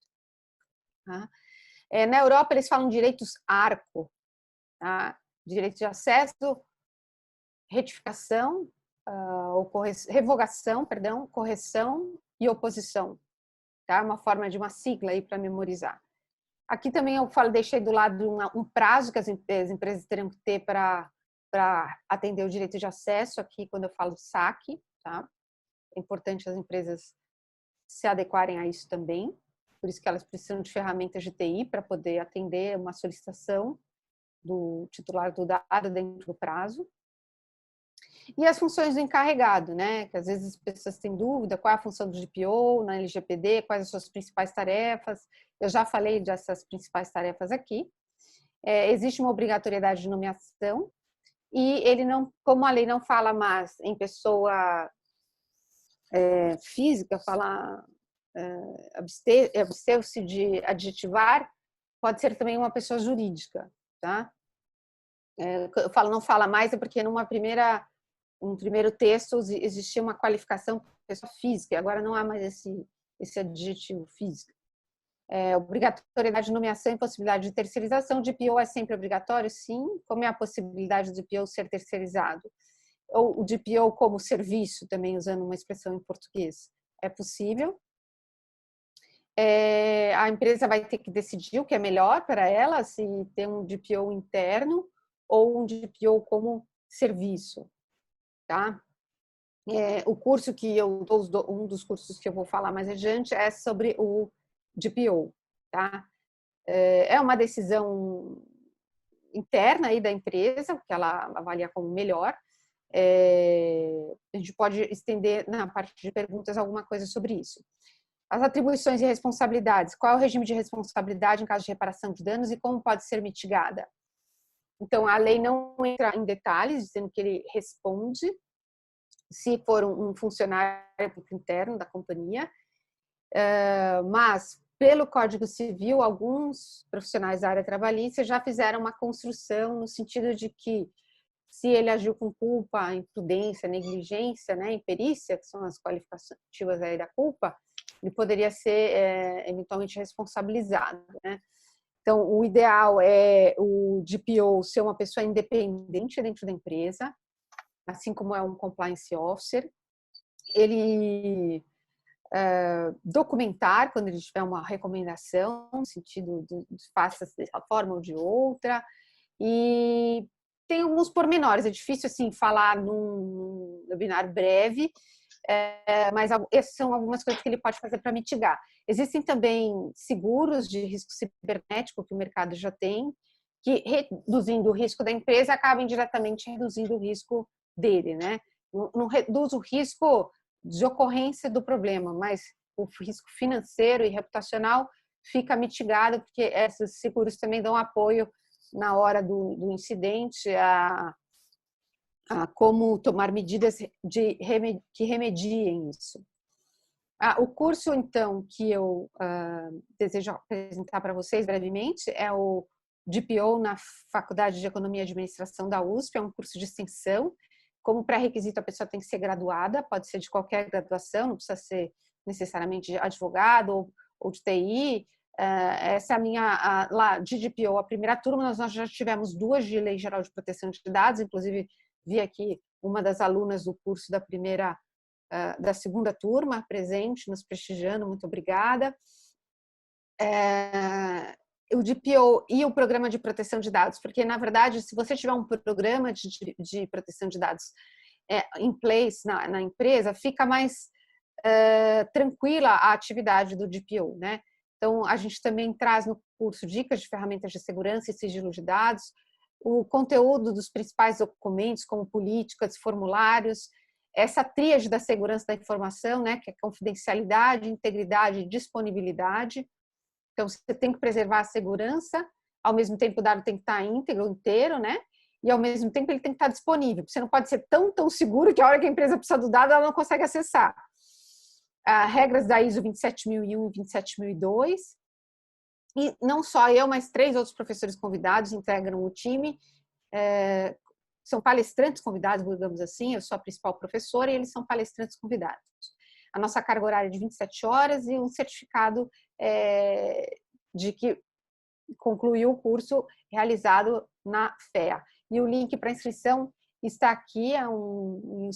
Tá? Na Europa, eles falam direitos ARCO, tá? Direito de acesso, retificação, revogação, perdão, correção e oposição. Tá? Uma forma de uma sigla aí para memorizar. Aqui também eu deixei do lado um prazo que as empresas teriam que ter para atender o direito de acesso, aqui quando eu falo saque. Tá? É importante as empresas se adequarem a isso também, por isso que elas precisam de ferramentas de TI para poder atender uma solicitação do titular do dado dentro do prazo. E as funções do encarregado, né? Que às vezes as pessoas têm dúvida qual é a função do DPO na LGPD, quais as suas principais tarefas. Eu já falei dessas principais tarefas aqui. Existe uma obrigatoriedade de nomeação e ele não, como a lei não fala mais em pessoa física, fala abster-se de adjetivar, pode ser também uma pessoa jurídica, tá? Eu falo não fala mais é porque um primeiro texto existia uma qualificação para pessoa física, agora não há mais esse adjetivo físico. Obrigatoriedade de nomeação e possibilidade de terceirização. De DPO é sempre obrigatório, sim. Como é a possibilidade do DPO ser terceirizado? Ou o DPO como serviço, também usando uma expressão em português, é possível. A empresa vai ter que decidir o que é melhor para ela, se ter um DPO interno ou um DPO como serviço. Tá? O curso que eu dou, um dos cursos que eu vou falar mais adiante é sobre o DPO, tá? É uma decisão interna aí da empresa, que ela avalia como melhor. A gente pode estender na parte de perguntas alguma coisa sobre isso. As atribuições e responsabilidades. Qual é o regime de responsabilidade em caso de reparação de danos e como pode ser mitigada? Então, a lei não entra em detalhes, dizendo que ele responde se for um funcionário interno da companhia, mas, pelo Código Civil, alguns profissionais da área trabalhista já fizeram uma construção no sentido de que, se ele agiu com culpa, imprudência, negligência, né, imperícia, que são as qualificativas aí da culpa, ele poderia ser eventualmente responsabilizado, né? Então, o ideal é o DPO ser uma pessoa independente dentro da empresa, assim como é um compliance officer. Ele documentar quando ele tiver uma recomendação, no sentido de faça dessa forma ou de outra. E tem alguns pormenores, é difícil assim falar num webinar breve, mas essas são algumas coisas que ele pode fazer para mitigar. Existem também seguros de risco cibernético que o mercado já tem, que reduzindo o risco da empresa acaba indiretamente reduzindo o risco dele, né? Não reduz o risco de ocorrência do problema, mas o risco financeiro e reputacional fica mitigado, porque esses seguros também dão apoio na hora do incidente a como tomar medidas que remediem isso. O curso, então, que eu desejo apresentar para vocês brevemente é o DPO na Faculdade de Economia e Administração da USP, é um curso de extensão. Como pré-requisito, a pessoa tem que ser graduada, pode ser de qualquer graduação, não precisa ser necessariamente de advogado ou de TI. Essa é a minha, lá de DPO, a primeira turma, nós já tivemos 2 de Lei Geral de Proteção de Dados, inclusive vi aqui uma das alunas do curso da segunda turma presente, nos prestigiando, muito obrigada. O DPO e o Programa de Proteção de Dados, porque, na verdade, se você tiver um programa de proteção de dados em place na empresa, fica mais tranquila a atividade do DPO, né? Então, a gente também traz no curso dicas de ferramentas de segurança e sigilo de dados, o conteúdo dos principais documentos, como políticas, formulários, essa tríade da segurança da informação, né, que é confidencialidade, integridade e disponibilidade. Então, você tem que preservar a segurança, ao mesmo tempo o dado tem que estar íntegro, inteiro, né? E ao mesmo tempo ele tem que estar disponível. Você não pode ser tão seguro que a hora que a empresa precisa do dado, ela não consegue acessar. Regras da ISO 27001 e 27002. E não só eu, mas 3 outros professores convidados integram o time. São palestrantes convidados, digamos assim. Eu sou a principal professora e eles são palestrantes convidados. A nossa carga horária é de 27 horas e um certificado de que concluiu o curso realizado na FEA. E o link para inscrição está aqui, é um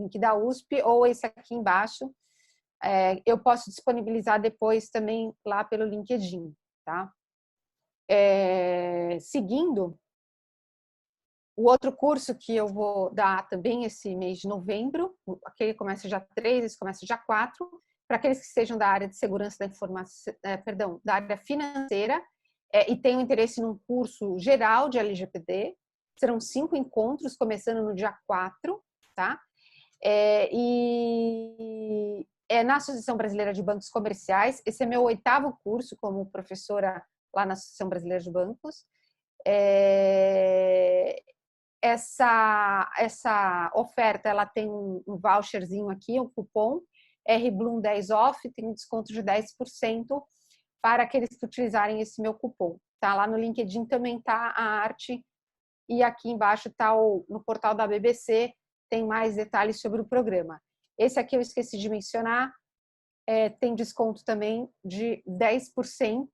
link da USP, ou esse aqui embaixo. Eu posso disponibilizar depois também lá pelo LinkedIn, tá? Seguindo, o outro curso que eu vou dar também esse mês de novembro, aquele começa dia 3, esse começa dia 4, para aqueles que sejam da área de segurança da informação, da área financeira, e tenham interesse num curso geral de LGPD. Serão 5 encontros, começando no dia 4, tá? E é na Associação Brasileira de Bancos Comerciais. Esse é meu 8º curso como professora lá na Associação Brasileira de Bancos. Essa oferta, ela tem um voucherzinho aqui, um cupom RBloom 10 off, tem um desconto de 10% para aqueles que utilizarem esse meu cupom. Tá? Lá no LinkedIn também tá a arte, e aqui embaixo tá no portal da BBC, tem mais detalhes sobre o programa. Esse aqui eu esqueci de mencionar, tem desconto também de 10%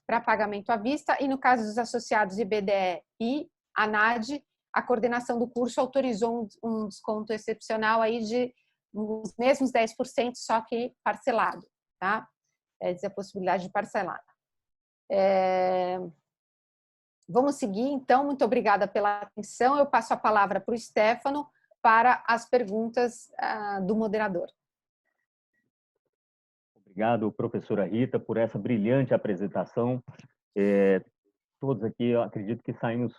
para pagamento à vista, e no caso dos associados IBDE e ANAD, a coordenação do curso autorizou um desconto excepcional aí de os mesmos 10%, só que parcelado, tá? A possibilidade de parcelar. Vamos seguir, então. Muito obrigada pela atenção. Eu passo a palavra para o Stefano para as perguntas do moderador. Obrigado, professora Rita, por essa brilhante apresentação. Todos aqui, eu acredito que saímos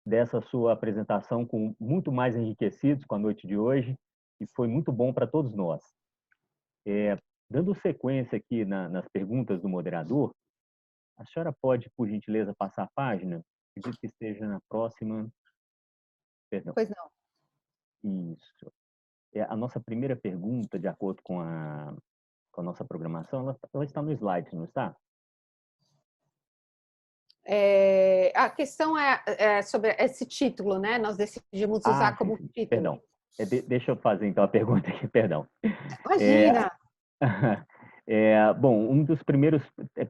dessa sua apresentação com muito mais enriquecidos com a noite de hoje, e foi muito bom para todos nós. Dando sequência aqui nas perguntas do moderador, a senhora pode, por gentileza, passar a página? Acredito que esteja na próxima. Perdão. Pois não. Isso. A nossa primeira pergunta, de acordo com a nossa programação, ela está no slide, não está? A questão é sobre esse título, né? Nós decidimos usar como título. Perdão. Deixa eu fazer, então, a pergunta aqui, perdão. Imagina! Bom, uma das primeiras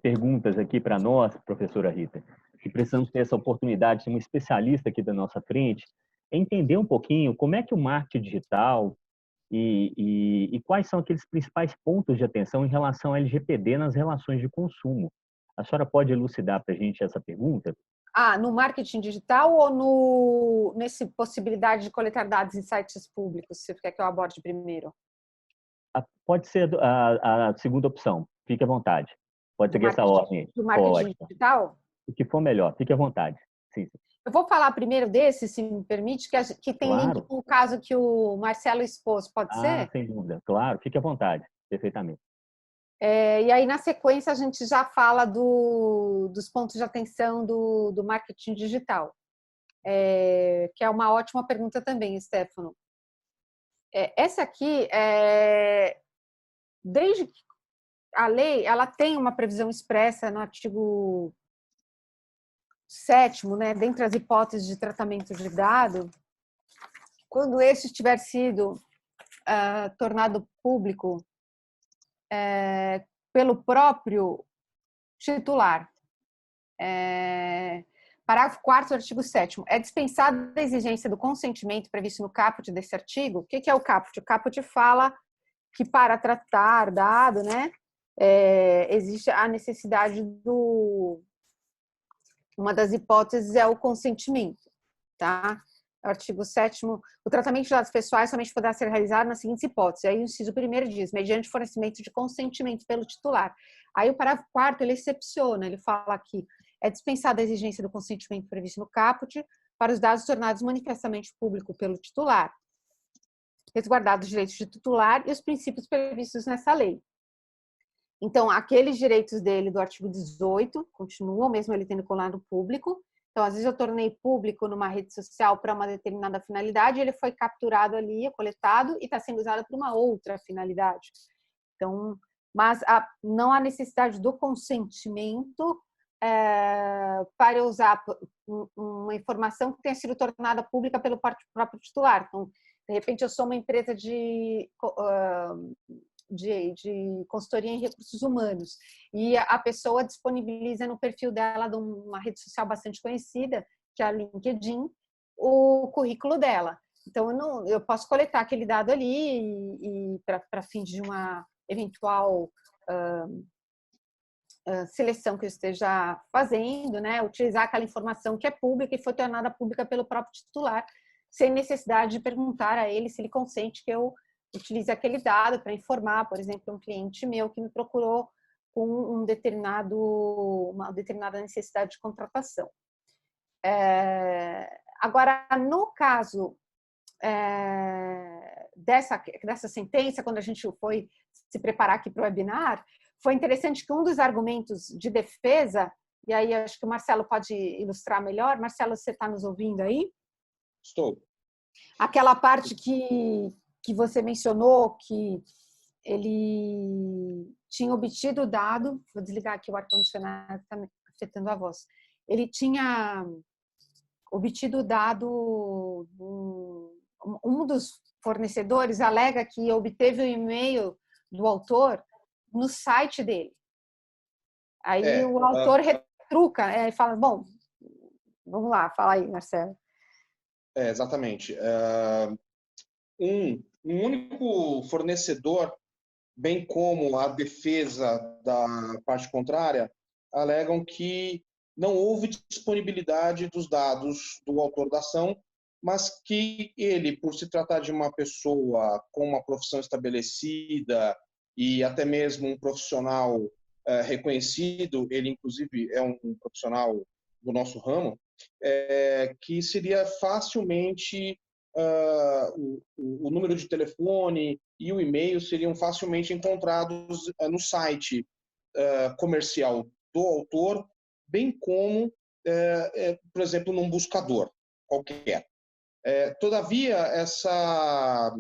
perguntas aqui para nós, professora Rita, que precisamos ter essa oportunidade de ser um especialista aqui da nossa frente, é entender um pouquinho como é que o marketing digital e quais são aqueles principais pontos de atenção em relação ao LGPD nas relações de consumo. A senhora pode elucidar para a gente essa pergunta? No marketing digital ou nessa possibilidade de coletar dados em sites públicos? Você quer que eu aborde primeiro? Pode ser a segunda opção. Fique à vontade. Pode seguir essa ordem. Do marketing digital? O que for melhor. Fique à vontade. Sim. Eu vou falar primeiro desse, se me permite, que tem link com o caso que o Marcelo expôs. Pode ser? Sem dúvida. Claro. Fique à vontade. Perfeitamente. E aí, na sequência, a gente já fala dos pontos de atenção do marketing digital, que é uma ótima pergunta também, Stefano. Essa aqui, desde que a lei, ela tem uma previsão expressa no artigo 7º, né, dentre as hipóteses de tratamento de dado, quando esse tiver sido tornado público pelo próprio titular. Parágrafo 4º do artigo 7º. É dispensada a exigência do consentimento previsto no caput desse artigo. O que é o caput? O caput fala que para tratar dado, né, existe a necessidade uma das hipóteses é o consentimento, tá? Artigo 7º, o tratamento de dados pessoais somente poderá ser realizado nas seguintes hipóteses. Aí o inciso 1º diz, mediante fornecimento de consentimento pelo titular. Aí o parágrafo 4º, ele excepciona, ele fala que é dispensada a exigência do consentimento previsto no caput para os dados tornados manifestamente público pelo titular, resguardados os direitos de titular e os princípios previstos nessa lei. Então, aqueles direitos dele do artigo 18 continuam, mesmo ele tendo colado público. Então, às vezes eu tornei público numa rede social para uma determinada finalidade, ele foi capturado ali, coletado e está sendo usado para uma outra finalidade. Então, mas não há necessidade do consentimento para usar uma informação que tenha sido tornada pública pelo próprio titular. Então, de repente, eu sou uma empresa de de consultoria em recursos humanos. E a pessoa disponibiliza no perfil dela, de uma rede social bastante conhecida, que é a LinkedIn, o currículo dela. Então, eu posso coletar aquele dado ali e para fins de uma eventual seleção que eu esteja fazendo, né, utilizar aquela informação que é pública e foi tornada pública pelo próprio titular, sem necessidade de perguntar a ele se ele consente que eu utilize aquele dado para informar, por exemplo, um cliente meu que me procurou com uma determinada necessidade de contratação. Agora, no caso dessa sentença, quando a gente foi se preparar aqui para o webinar, foi interessante que um dos argumentos de defesa, e aí acho que o Marcelo pode ilustrar melhor. Marcelo, você está nos ouvindo aí? Estou. Aquela parte que você mencionou, que ele tinha obtido o dado, vou desligar aqui o ar-condicionado, está afetando a voz. Ele tinha obtido o dado, um dos fornecedores alega que obteve o e-mail do autor no site dele. Aí o autor retruca, e fala, bom, vamos lá, fala aí, Marcelo. Exatamente. Um único fornecedor, bem como a defesa da parte contrária, alegam que não houve disponibilidade dos dados do autor da ação, mas que ele, por se tratar de uma pessoa com uma profissão estabelecida e até mesmo um profissional reconhecido, ele inclusive é um profissional do nosso ramo, que seria facilmente o número de telefone e o e-mail seriam facilmente encontrados no site comercial do autor, bem como, por exemplo, num buscador qualquer. Todavia, essa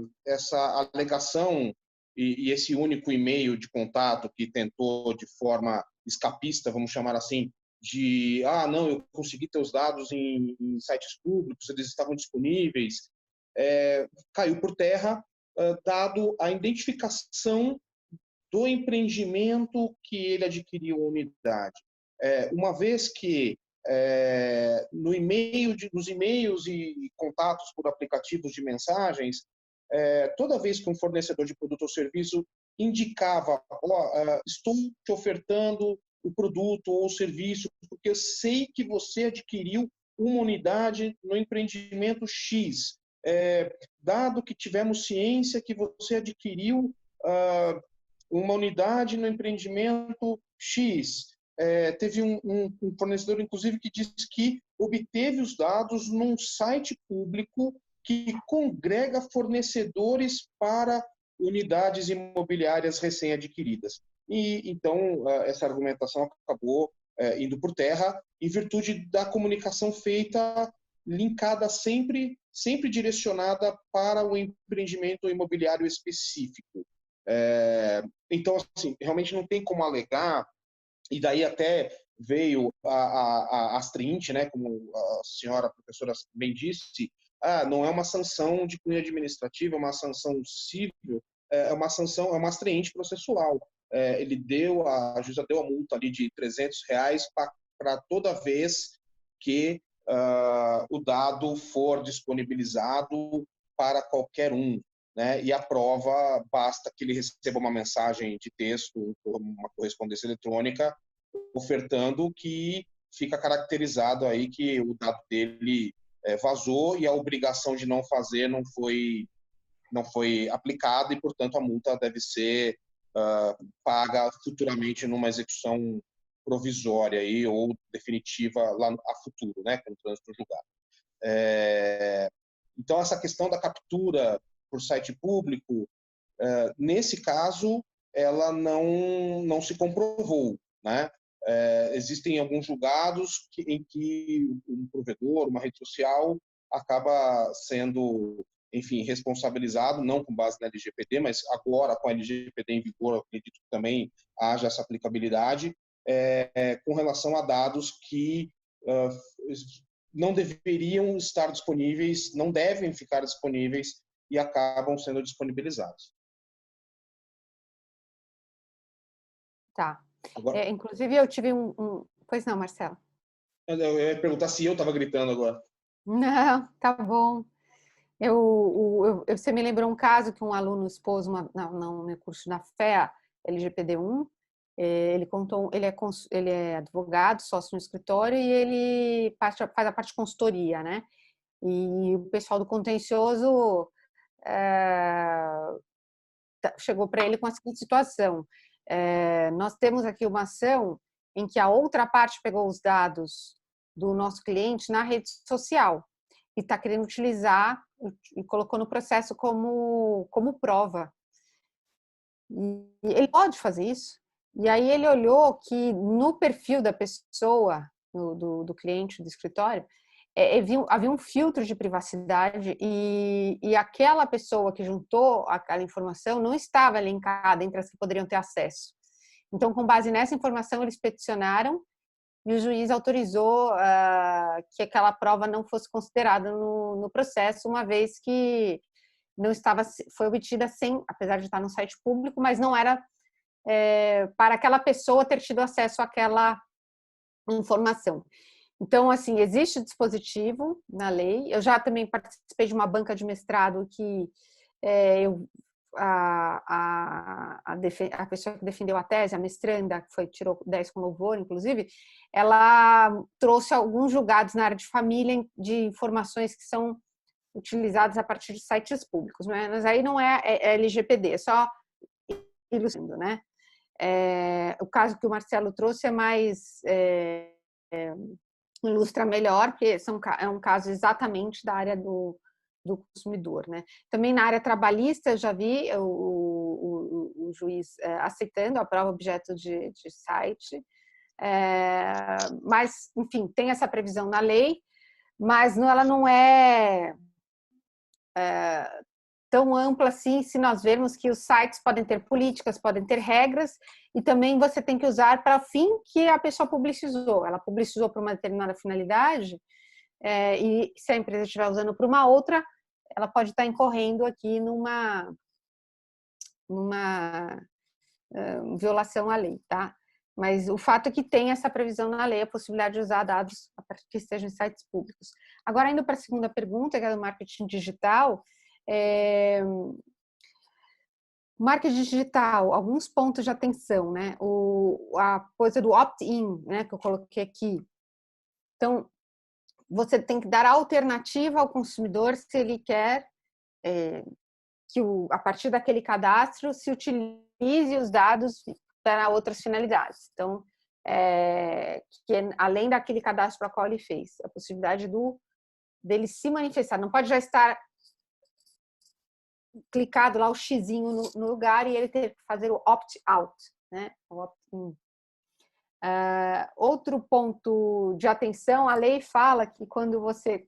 alegação e esse único e-mail de contato que tentou de forma escapista, vamos chamar assim, de não, eu consegui teus dados em sites públicos, eles estavam disponíveis, caiu por terra, dado a identificação do empreendimento que ele adquiriu a unidade. Uma vez que nos e-mails e contatos por aplicativos de mensagens, toda vez que um fornecedor de produto ou serviço indicava, estou te ofertando o produto ou o serviço porque eu sei que você adquiriu uma unidade no empreendimento X, dado que tivemos ciência que você adquiriu uma unidade no empreendimento X. Teve um fornecedor, inclusive, que disse que obteve os dados num site público que congrega fornecedores para unidades imobiliárias recém-adquiridas. E então essa argumentação acabou indo por terra em virtude da comunicação feita linkada sempre direcionada para o empreendimento imobiliário específico. Então, assim, realmente não tem como alegar, e daí até veio a Astrinte, né, como a senhora professora bem disse, não é uma sanção de cunho administrativo, é uma sanção civil, é uma sanção, é uma Astrinte processual. A juíza deu a multa ali de R$300 para toda vez que o dado for disponibilizado para qualquer um, né? E a prova, basta que ele receba uma mensagem de texto, uma correspondência eletrônica, ofertando que fica caracterizado aí que o dado dele vazou e a obrigação de não fazer não foi aplicada e, portanto, a multa deve ser paga futuramente numa execução provisória aí, ou definitiva lá a futuro, né, com o trânsito julgado. Então, essa questão da captura por site público, nesse caso, ela não se comprovou, né? Existem alguns julgados em que um provedor, uma rede social, acaba sendo, enfim, responsabilizado, não com base na LGPD, mas agora com a LGPD em vigor, eu acredito que também haja essa aplicabilidade, com relação a dados que não deveriam estar disponíveis, não devem ficar disponíveis e acabam sendo disponibilizados. Tá. Agora, Inclusive, eu tive Pois não, Marcelo? eu ia perguntar se eu estava gritando agora. Não, tá bom. Você me lembrou um caso que um aluno expôs no meu curso na FEA, LGPD1. Ele é advogado, sócio no escritório, e ele faz a parte de consultoria, né? E o pessoal do contencioso chegou para ele com a seguinte situação: nós temos aqui uma ação em que a outra parte pegou os dados do nosso cliente na rede social e está querendo utilizar e colocou no processo como prova. E ele pode fazer isso. E aí ele olhou que no perfil da pessoa, do cliente do escritório, havia um filtro de privacidade e aquela pessoa que juntou aquela informação não estava linkada entre as que poderiam ter acesso. Então, com base nessa informação, eles peticionaram e o juiz autorizou que aquela prova não fosse considerada no processo, uma vez que não foi obtida apesar de estar no site público, mas não era para aquela pessoa ter tido acesso àquela informação. Então, assim, existe dispositivo na lei. Eu já também participei de uma banca de mestrado que a pessoa que defendeu a tese, a mestranda, que tirou 10 com louvor, inclusive, ela trouxe alguns julgados na área de família de informações que são utilizadas a partir de sites públicos, né? Mas aí não é LGPD, é só ilustrando, né? O caso que o Marcelo trouxe é mais ilustra melhor, porque é um caso exatamente da área do consumidor, né? Também na área trabalhista eu já vi o juiz aceitando a prova objeto de site, mas enfim, tem essa previsão na lei, mas ela não é tão ampla assim, se nós vermos que os sites podem ter políticas, podem ter regras, e também você tem que usar para o fim que a pessoa publicizou. Ela publicizou para uma determinada finalidade, e se a empresa estiver usando para uma outra, ela pode estar incorrendo aqui numa violação à lei, tá? Mas o fato é que tem essa previsão na lei, a possibilidade de usar dados que estejam em sites públicos. Agora, indo para a segunda pergunta, que é do marketing digital, marketing digital, alguns pontos de atenção, né? A coisa do opt-in, né, que eu coloquei aqui. Então, você tem que dar alternativa ao consumidor se ele quer que a partir daquele cadastro se utilize os dados para outras finalidades. Então, que além daquele cadastro para o qual ele fez, a possibilidade dele se manifestar. Não pode já estar clicado lá o xizinho no lugar e ele ter que fazer o opt-out, né? O opt-in. Outro ponto de atenção, a lei fala que quando você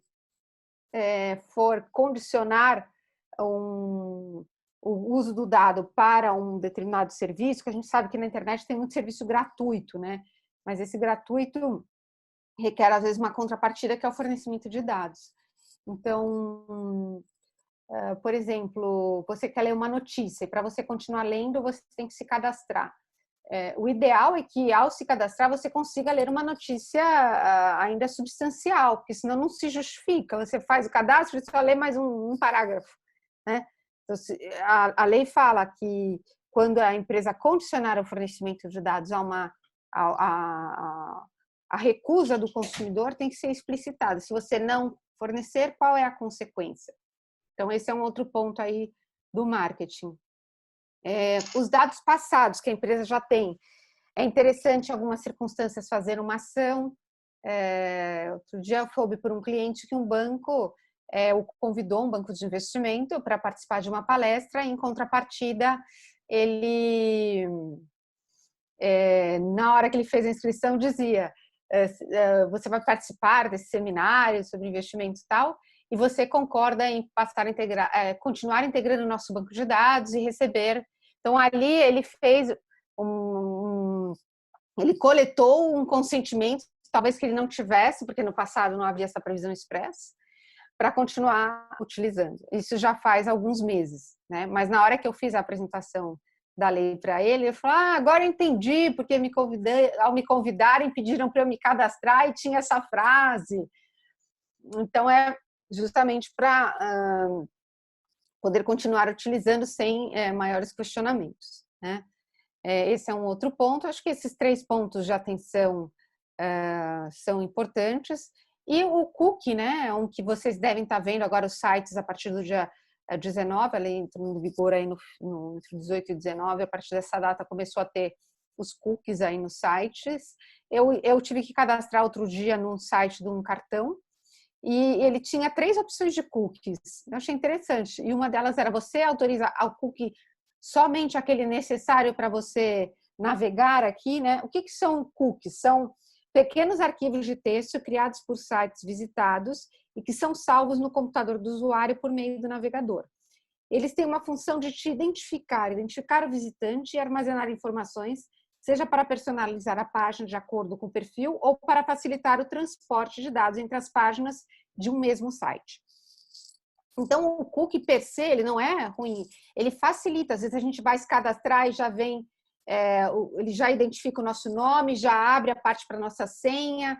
for condicionar o uso do dado para um determinado serviço, que a gente sabe que na internet tem muito serviço gratuito, né? Mas esse gratuito requer, às vezes, uma contrapartida que é o fornecimento de dados. Então, por exemplo, você quer ler uma notícia e para você continuar lendo, você tem que se cadastrar. O ideal é que, ao se cadastrar, você consiga ler uma notícia ainda substancial, porque senão não se justifica. Você faz o cadastro e só lê mais um parágrafo, né? Então, a lei fala que quando a empresa condicionar o fornecimento de dados a recusa do consumidor, tem que ser explicitada. Se você não fornecer, qual é a consequência? Então, esse é um outro ponto aí do marketing. Os dados passados que a empresa já tem. É interessante, em algumas circunstâncias, fazer uma ação. Outro dia eu soube por um cliente que um banco o convidou, um banco de investimento, para participar de uma palestra. Em contrapartida, ele, na hora que ele fez a inscrição, dizia: você vai participar desse seminário sobre investimentos e tal, e você concorda em passar a integrar, continuar integrando o nosso banco de dados e receber. Então, ali ele fez ele coletou um consentimento, talvez que ele não tivesse, porque no passado não havia essa previsão expressa, para continuar utilizando. Isso já faz alguns meses, né? Mas na hora que eu fiz a apresentação da lei para ele. Ele falou, agora eu entendi, porque ao me convidarem, pediram para eu me cadastrar e tinha essa frase. Então, é justamente para poder continuar utilizando sem maiores questionamentos, né? Esse é um outro ponto. Acho que esses 3 pontos de atenção são importantes. E o cookie, né, um que vocês devem estar vendo agora os sites a partir do dia 19, ela entra em vigor aí entre 18 e 19, a partir dessa data começou a ter os cookies aí nos sites. Eu tive que cadastrar outro dia num site de um cartão, e ele tinha 3 opções de cookies. Eu achei interessante. E uma delas era você autorizar ao cookie somente aquele necessário para você navegar aqui, né? O que são cookies? São pequenos arquivos de texto criados por sites visitados e que são salvos no computador do usuário por meio do navegador. Eles têm uma função de te identificar o visitante e armazenar informações, seja para personalizar a página de acordo com o perfil ou para facilitar o transporte de dados entre as páginas de um mesmo site. Então, o cookie per se, ele não é ruim, ele facilita. Às vezes a gente vai se cadastrar e já vem, ele já identifica o nosso nome, já abre a parte para a nossa senha,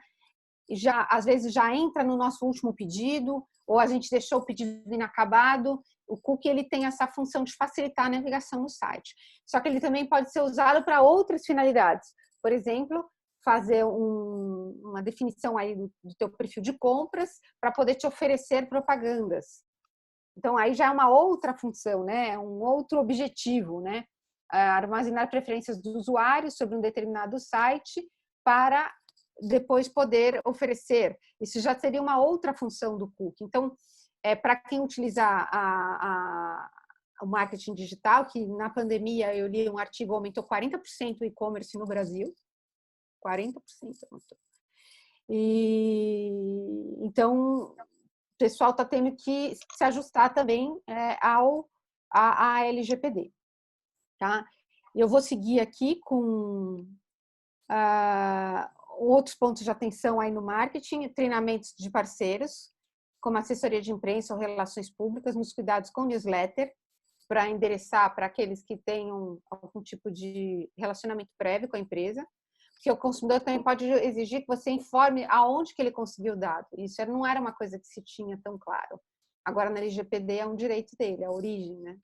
já, às vezes já entra no nosso último pedido, ou a gente deixou o pedido inacabado. O cookie ele tem essa função de facilitar a navegação no site. Só que ele também pode ser usado para outras finalidades. Por exemplo, fazer uma definição aí do teu perfil de compras para poder te oferecer propagandas. Então, aí já é uma outra função, né? Um outro objetivo, né? Armazenar preferências do usuário sobre um determinado site para depois poder oferecer. Isso já seria uma outra função do cookie. Então, para quem utilizar o marketing digital, que na pandemia eu li um artigo, aumentou 40% o e-commerce no Brasil. 40% aumentou. E então o pessoal está tendo que se ajustar também à LGPD. Tá? Eu vou seguir aqui com outros pontos de atenção aí no marketing, treinamentos de parceiros, como assessoria de imprensa ou relações públicas, nos cuidados com newsletter, para endereçar para aqueles que tenham algum tipo de relacionamento prévio com a empresa, porque o consumidor também pode exigir que você informe aonde que ele conseguiu o dado. Isso não era uma coisa que se tinha tão claro. Agora, na LGPD, é um direito dele, a origem, né?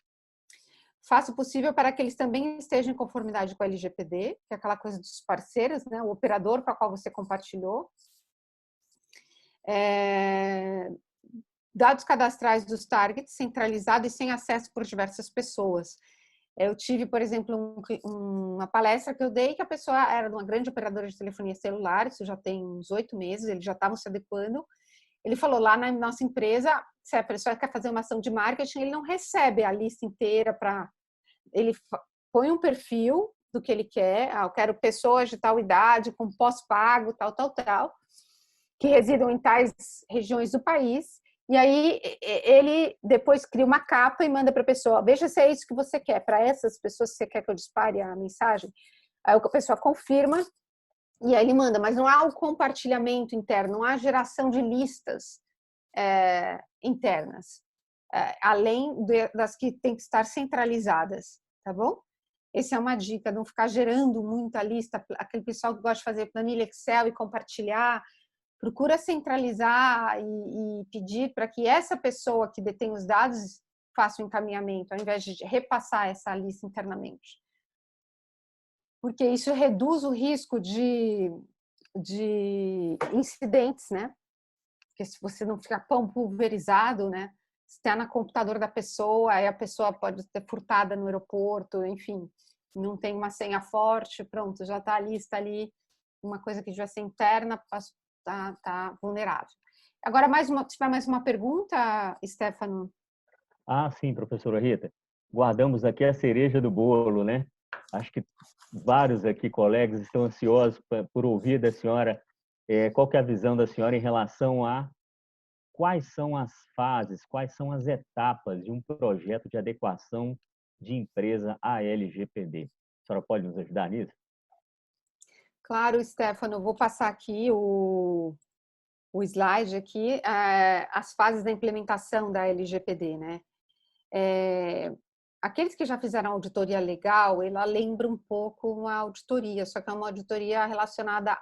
Faça o possível para que eles também estejam em conformidade com a LGPD, que é aquela coisa dos parceiros, né? O operador para o qual você compartilhou. Dados cadastrais dos targets, centralizados e sem acesso por diversas pessoas. Eu tive, por exemplo, uma palestra que eu dei que a pessoa era de uma grande operadora de telefonia celular, isso já tem uns 8 meses, eles já estavam se adequando. Ele falou, lá na nossa empresa, se a pessoa quer fazer uma ação de marketing, ele não recebe a lista inteira ele põe um perfil do que ele quer, eu quero pessoas de tal idade, com pós-pago, tal, que residam em tais regiões do país. E aí ele depois cria uma capa e manda para a pessoa, veja se é isso que você quer, para essas pessoas que você quer que eu dispare a mensagem. Aí a pessoa confirma e aí ele manda, mas não há o compartilhamento interno, não há geração de listas internas, além das que têm que estar centralizadas, tá bom? Essa é uma dica, não ficar gerando muita lista, aquele pessoal que gosta de fazer planilha Excel e compartilhar. Procura centralizar e pedir para que essa pessoa que detém os dados faça o encaminhamento, ao invés de repassar essa lista internamente. Porque isso reduz o risco de incidentes, né? Porque se você não ficar pulverizado, né? Se está no computador da pessoa, aí a pessoa pode ter furtada no aeroporto, enfim, não tem uma senha forte, pronto, já está a lista ali, uma coisa que já ser interna, tá vulnerável. Agora, se tiver mais uma pergunta, Stefano? Sim, professora Rita. Guardamos aqui a cereja do bolo, né? Acho que vários aqui, colegas, estão ansiosos por ouvir da senhora qual que é a visão da senhora em relação a quais são as fases, quais são as etapas de um projeto de adequação de empresa à LGPD. A senhora pode nos ajudar nisso? Claro, Stefano, eu vou passar aqui o slide aqui, as fases da implementação da LGPD, né? aqueles que já fizeram auditoria legal, ela lembra um pouco uma auditoria, só que é uma auditoria relacionada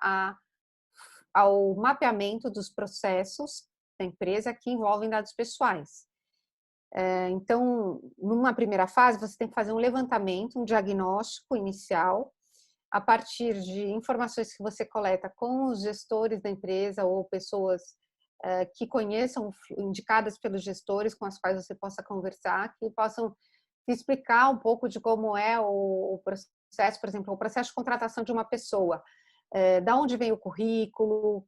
ao mapeamento dos processos da empresa que envolvem dados pessoais. Então, numa primeira fase, você tem que fazer um levantamento, um diagnóstico inicial, a partir de informações que você coleta com os gestores da empresa ou pessoas que conheçam, indicadas pelos gestores com as quais você possa conversar, que possam te explicar um pouco de como é o processo, por exemplo, o processo de contratação de uma pessoa. Da onde vem o currículo,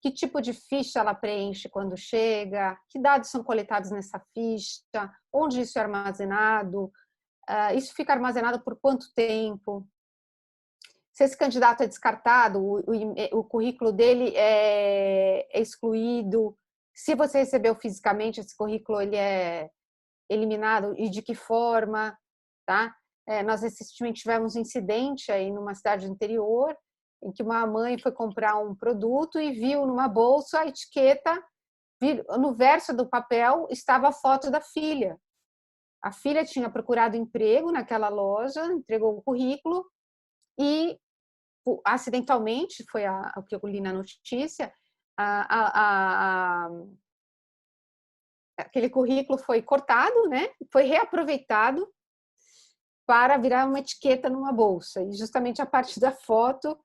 que tipo de ficha ela preenche quando chega, que dados são coletados nessa ficha, onde isso é armazenado, isso fica armazenado por quanto tempo. Se esse candidato é descartado, o currículo dele é excluído. Se você recebeu fisicamente, esse currículo ele é eliminado e de que forma, tá? Nós recentemente tivemos um incidente aí numa cidade do interior, em que uma mãe foi comprar um produto e viu numa bolsa a etiqueta, no verso do papel estava a foto da filha. A filha tinha procurado emprego naquela loja, entregou o currículo e, acidentalmente, foi o que eu li na notícia, aquele currículo foi cortado, né? Foi reaproveitado para virar uma etiqueta numa bolsa. E justamente a parte da foto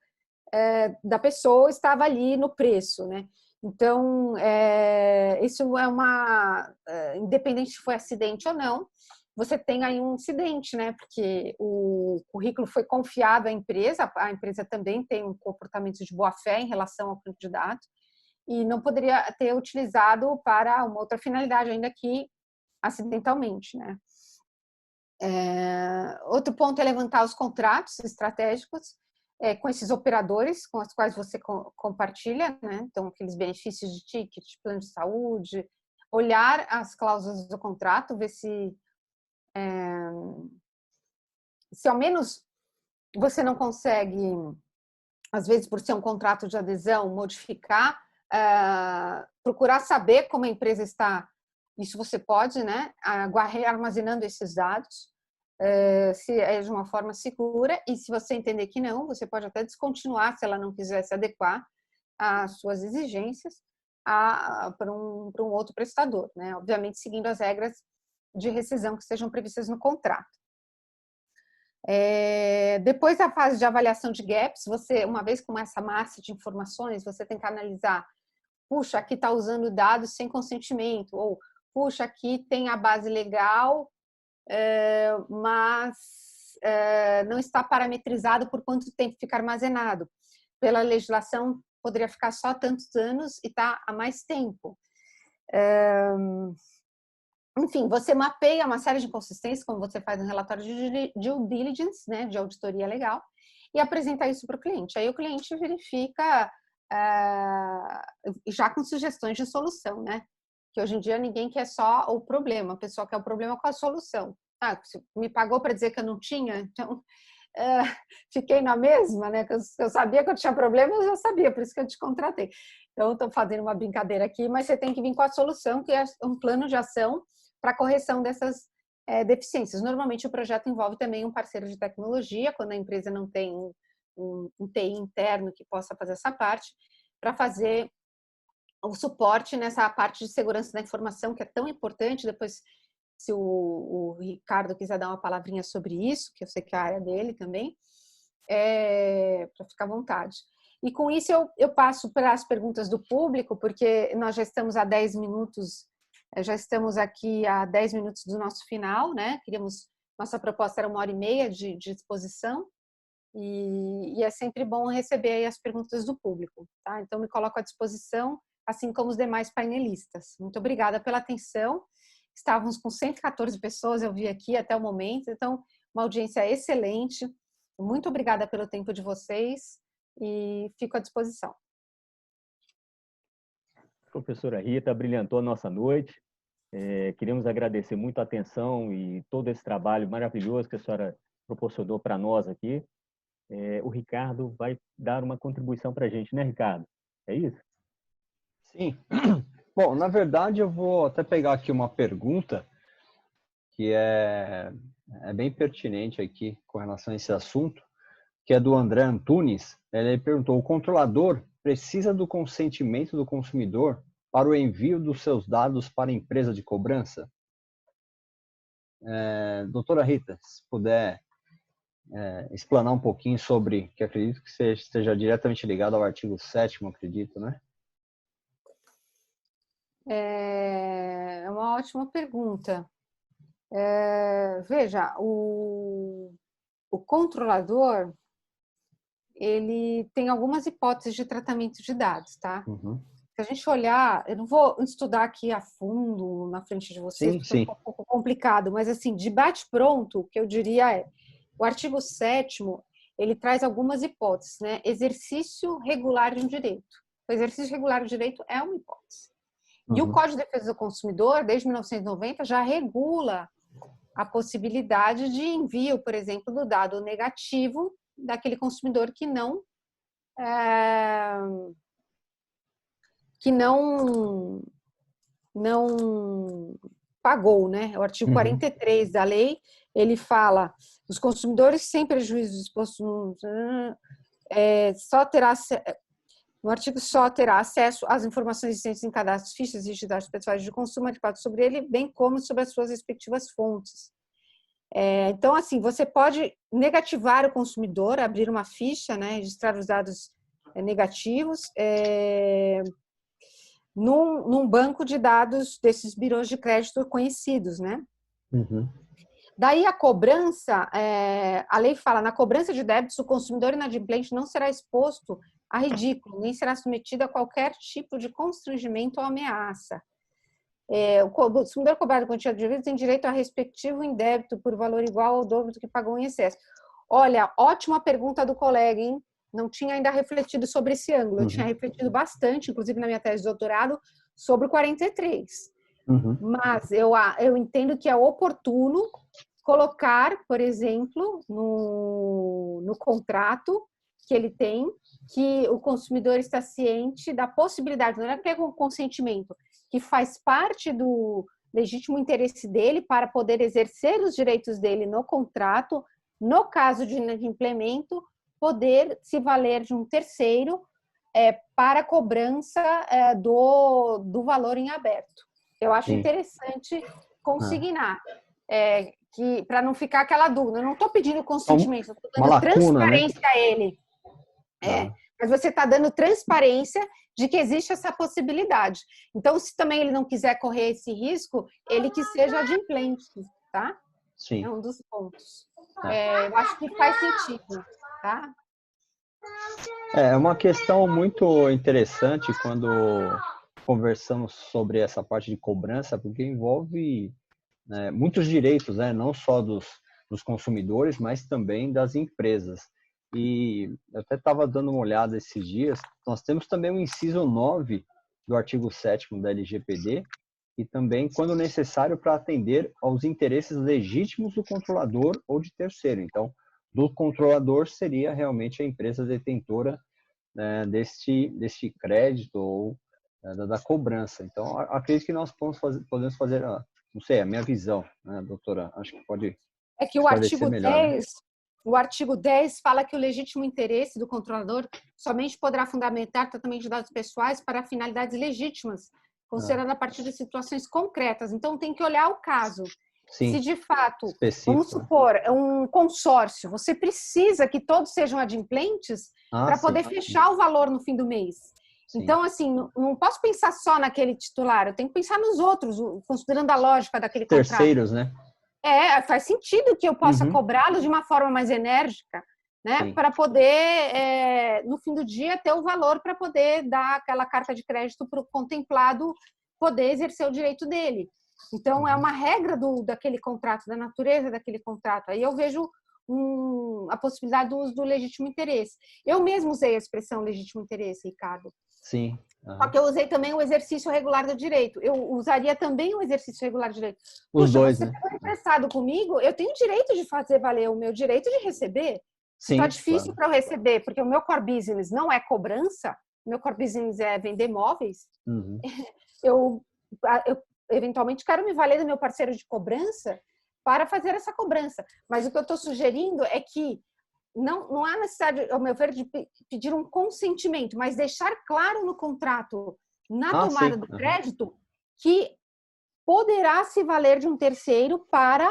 da pessoa estava ali no preço, né? Então, isso é independente se foi acidente ou não, você tem aí um incidente, né? Porque o currículo foi confiado à empresa, a empresa também tem um comportamento de boa-fé em relação ao candidato, e não poderia ter utilizado para uma outra finalidade, ainda que acidentalmente, né? Outro ponto é levantar os contratos estratégicos com esses operadores com os quais você compartilha, né? Então, aqueles benefícios de ticket, plano de saúde, olhar as cláusulas do contrato, ver se ao menos você não consegue, às vezes por ser um contrato de adesão, modificar, procurar saber como a empresa está, isso você pode, né, armazenando esses dados, se é de uma forma segura, e se você entender que não, você pode até descontinuar se ela não quiser se adequar às suas exigências para um outro prestador, né, obviamente seguindo as regras de rescisão que sejam previstas no contrato. Depois da fase de avaliação de gaps, você, uma vez com essa massa de informações, você tem que analisar, puxa, aqui está usando dados sem consentimento, ou puxa, aqui tem a base legal, mas não está parametrizado por quanto tempo fica armazenado. Pela legislação, poderia ficar só tantos anos e está há mais tempo. Enfim, você mapeia uma série de inconsistências, como você faz no relatório de due diligence, né, de auditoria legal, e apresenta isso para o cliente. Aí o cliente verifica já com sugestões de solução, né? Que hoje em dia ninguém quer só o problema, a pessoa quer o problema com a solução. Se me pagou para dizer que eu não tinha, então fiquei na mesma, né? Eu sabia que eu tinha problema, eu já sabia, por isso que eu te contratei. Então, estou fazendo uma brincadeira aqui, mas você tem que vir com a solução, que é um plano de ação para a correção dessas deficiências. Normalmente, o projeto envolve também um parceiro de tecnologia, quando a empresa não tem um TI interno que possa fazer essa parte, para fazer o suporte nessa parte de segurança da informação, que é tão importante. Depois, se o Ricardo quiser dar uma palavrinha sobre isso, que eu sei que é a área dele também, para ficar à vontade. E com isso eu passo para as perguntas do público, porque nós já estamos a 10 minutos, já estamos aqui a 10 minutos do nosso final, né? Nossa proposta era 1h30 de exposição, e é sempre bom receber aí as perguntas do público, tá? Então, me coloco à disposição, assim como os demais painelistas. Muito obrigada pela atenção. Estávamos com 114 pessoas, eu vi aqui até o momento, então, uma audiência excelente. Muito obrigada pelo tempo de vocês e fico à disposição. Professora Rita, brilhantou a nossa noite. Queremos agradecer muito a atenção e todo esse trabalho maravilhoso que a senhora proporcionou para nós aqui. O Ricardo vai dar uma contribuição para a gente, né, Ricardo? É isso? Sim. Bom, na verdade, eu vou até pegar aqui uma pergunta que é bem pertinente aqui com relação a esse assunto, que é do André Antunes. Ele perguntou: o controlador precisa do consentimento do consumidor para o envio dos seus dados para a empresa de cobrança? Doutora Rita, se puder explanar um pouquinho sobre, que acredito que esteja diretamente ligado ao artigo 7º, acredito, né? É uma ótima pergunta. Veja, o controlador, ele tem algumas hipóteses de tratamento de dados, tá? Uhum. Se a gente olhar, eu não vou estudar aqui a fundo na frente de vocês, Sim, porque sim. é um pouco complicado, mas assim, de bate-pronto, o que eu diria é, o artigo 7º, ele traz algumas hipóteses, né? Exercício regular de um direito. O exercício regular do direito é uma hipótese. E o Código de Defesa do Consumidor, desde 1990, já regula a possibilidade de envio, por exemplo, do dado negativo daquele consumidor que não pagou, né? O artigo 43 da lei, ele fala: os consumidores sem prejuízo disposto no artigo só terá acesso às informações existentes em cadastros, fichas e entidades pessoais de consumo arquivados sobre ele, bem como sobre as suas respectivas fontes. Então, assim, você pode negativar o consumidor, abrir uma ficha, né, registrar os dados negativos num banco de dados desses birôs de crédito conhecidos, né? Daí a cobrança, a lei fala, na cobrança de débitos, o consumidor inadimplente não será exposto a ridículo, nem será submetido a qualquer tipo de constrangimento ou ameaça. O consumidor cobrado quantia de dívidas tem direito a respectivo indébito por valor igual ao dobro do que pagou em excesso. Olha, ótima pergunta do colega, hein? Não tinha ainda refletido sobre esse ângulo. Eu tinha refletido bastante, inclusive na minha tese de doutorado, sobre o 43. Mas eu entendo que é oportuno colocar, por exemplo, no contrato que ele tem, que o consumidor está ciente da possibilidade, não é que é com consentimento, que faz parte do legítimo interesse dele para poder exercer os direitos dele no contrato, no caso de inadimplemento, poder se valer de um terceiro para cobrança do valor em aberto. Eu acho interessante consignar, para não ficar aquela dúvida. Eu não estou pedindo consentimento, eu estou dando lacuna, transparência, né? a ele. Mas você está dando transparência de que existe essa possibilidade. Então, se também ele não quiser correr esse risco, ele que seja adimplente, tá? Sim. É um dos pontos. Eu acho que faz sentido, tá? É uma questão muito interessante quando conversamos sobre essa parte de cobrança, porque envolve muitos direitos, né? Não só dos consumidores, mas também das empresas. E eu até estava dando uma olhada esses dias, nós temos também o inciso 9 do artigo 7º da LGPD, e também quando necessário para atender aos interesses legítimos do controlador ou de terceiro. Então, do controlador seria realmente a empresa detentora deste crédito ou da cobrança. Então, acredito que nós podemos fazer, não sei, a minha visão, né, doutora? Acho que pode que o artigo 10, o artigo 10 fala que o legítimo interesse do controlador somente poderá fundamentar tratamento de dados pessoais para finalidades legítimas, considerando a partir de situações concretas. Então, tem que olhar o caso. Sim, se de fato, vamos supor, é um consórcio, você precisa que todos sejam adimplentes para poder fechar o valor no fim do mês. Sim. Então, assim, não posso pensar só naquele titular, eu tenho que pensar nos outros, considerando a lógica daquele contrato. Terceiros, né? Faz sentido que eu possa cobrá-los de uma forma mais enérgica, né? Para poder, no fim do dia, ter o valor para poder dar aquela carta de crédito para o contemplado poder exercer o direito dele. Então, é uma regra daquele contrato, da natureza daquele contrato. Aí eu vejo a possibilidade do uso do legítimo interesse. Eu mesmo usei a expressão legítimo interesse, Ricardo. Sim. Só que eu usei também o exercício regular do direito. Eu usaria também o exercício regular do direito. Os dois, você foi emprestado comigo, eu tenho direito de fazer valer o meu direito de receber. Se está difícil para eu receber, porque o meu core business não é cobrança, o meu core business é vender móveis, eu eventualmente quero me valer do meu parceiro de cobrança para fazer essa cobrança. Mas o que eu estou sugerindo é que não há necessidade, ao meu ver, de pedir um consentimento, mas deixar claro no contrato, na tomada do crédito, que poderá se valer de um terceiro para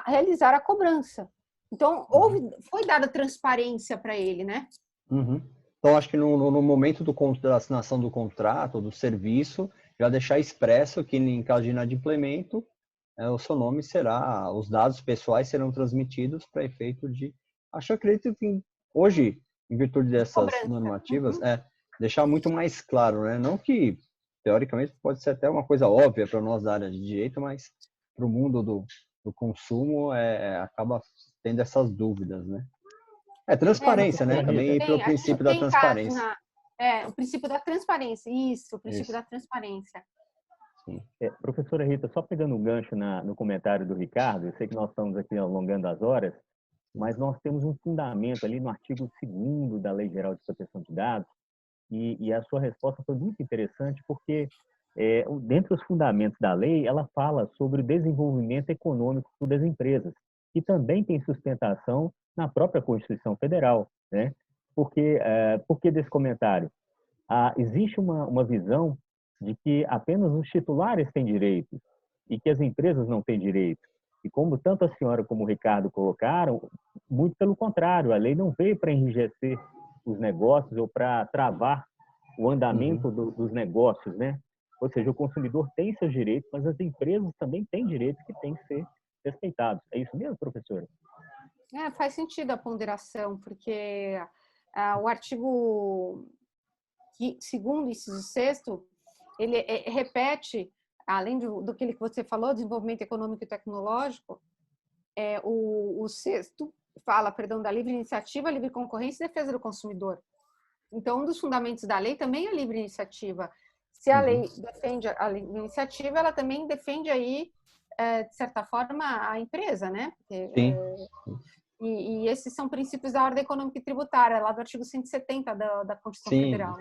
realizar a cobrança. Então, foi dada transparência para ele, né? Então, acho que no momento da assinação do contrato, do serviço, já deixar expresso que, em caso de inadimplemento, o seu nome será, os dados pessoais serão transmitidos para efeito de... Acredito que hoje, em virtude dessas normativas, deixar muito mais claro, né? Não que, teoricamente, pode ser até uma coisa óbvia para nós da área de direito, mas para o mundo do consumo acaba tendo essas dúvidas, né? Transparência, né? Também pelo princípio da transparência. O princípio da transparência, isso, o princípio da transparência. Professora Rita, só pegando um gancho no comentário do Ricardo, eu sei que nós estamos aqui alongando as horas, mas nós temos um fundamento ali no artigo 2º da Lei Geral de Proteção de Dados, e a sua resposta foi muito interessante, porque dentre os fundamentos da lei, ela fala sobre o desenvolvimento econômico das empresas, que também tem sustentação na própria Constituição Federal, né? Por que desse comentário? Existe uma visão de que apenas os titulares têm direitos e que as empresas não têm direito. E como tanto a senhora como o Ricardo colocaram, muito pelo contrário, a lei não veio para enrijecer os negócios ou para travar o andamento dos negócios, né? Ou seja, o consumidor tem seus direitos, mas as empresas também têm direitos que têm que ser respeitados. É isso mesmo, professora? Faz sentido a ponderação, porque o artigo 2º, inciso 6º, ele repete, além do que você falou, desenvolvimento econômico e tecnológico, o 6º fala, da livre iniciativa, livre concorrência e defesa do consumidor. Então, um dos fundamentos da lei também é a livre iniciativa. Se a lei defende a livre iniciativa, ela também defende aí, de certa forma, a empresa, né? Porque, e esses são princípios da ordem econômica e tributária, lá do artigo 170 da Constituição Federal.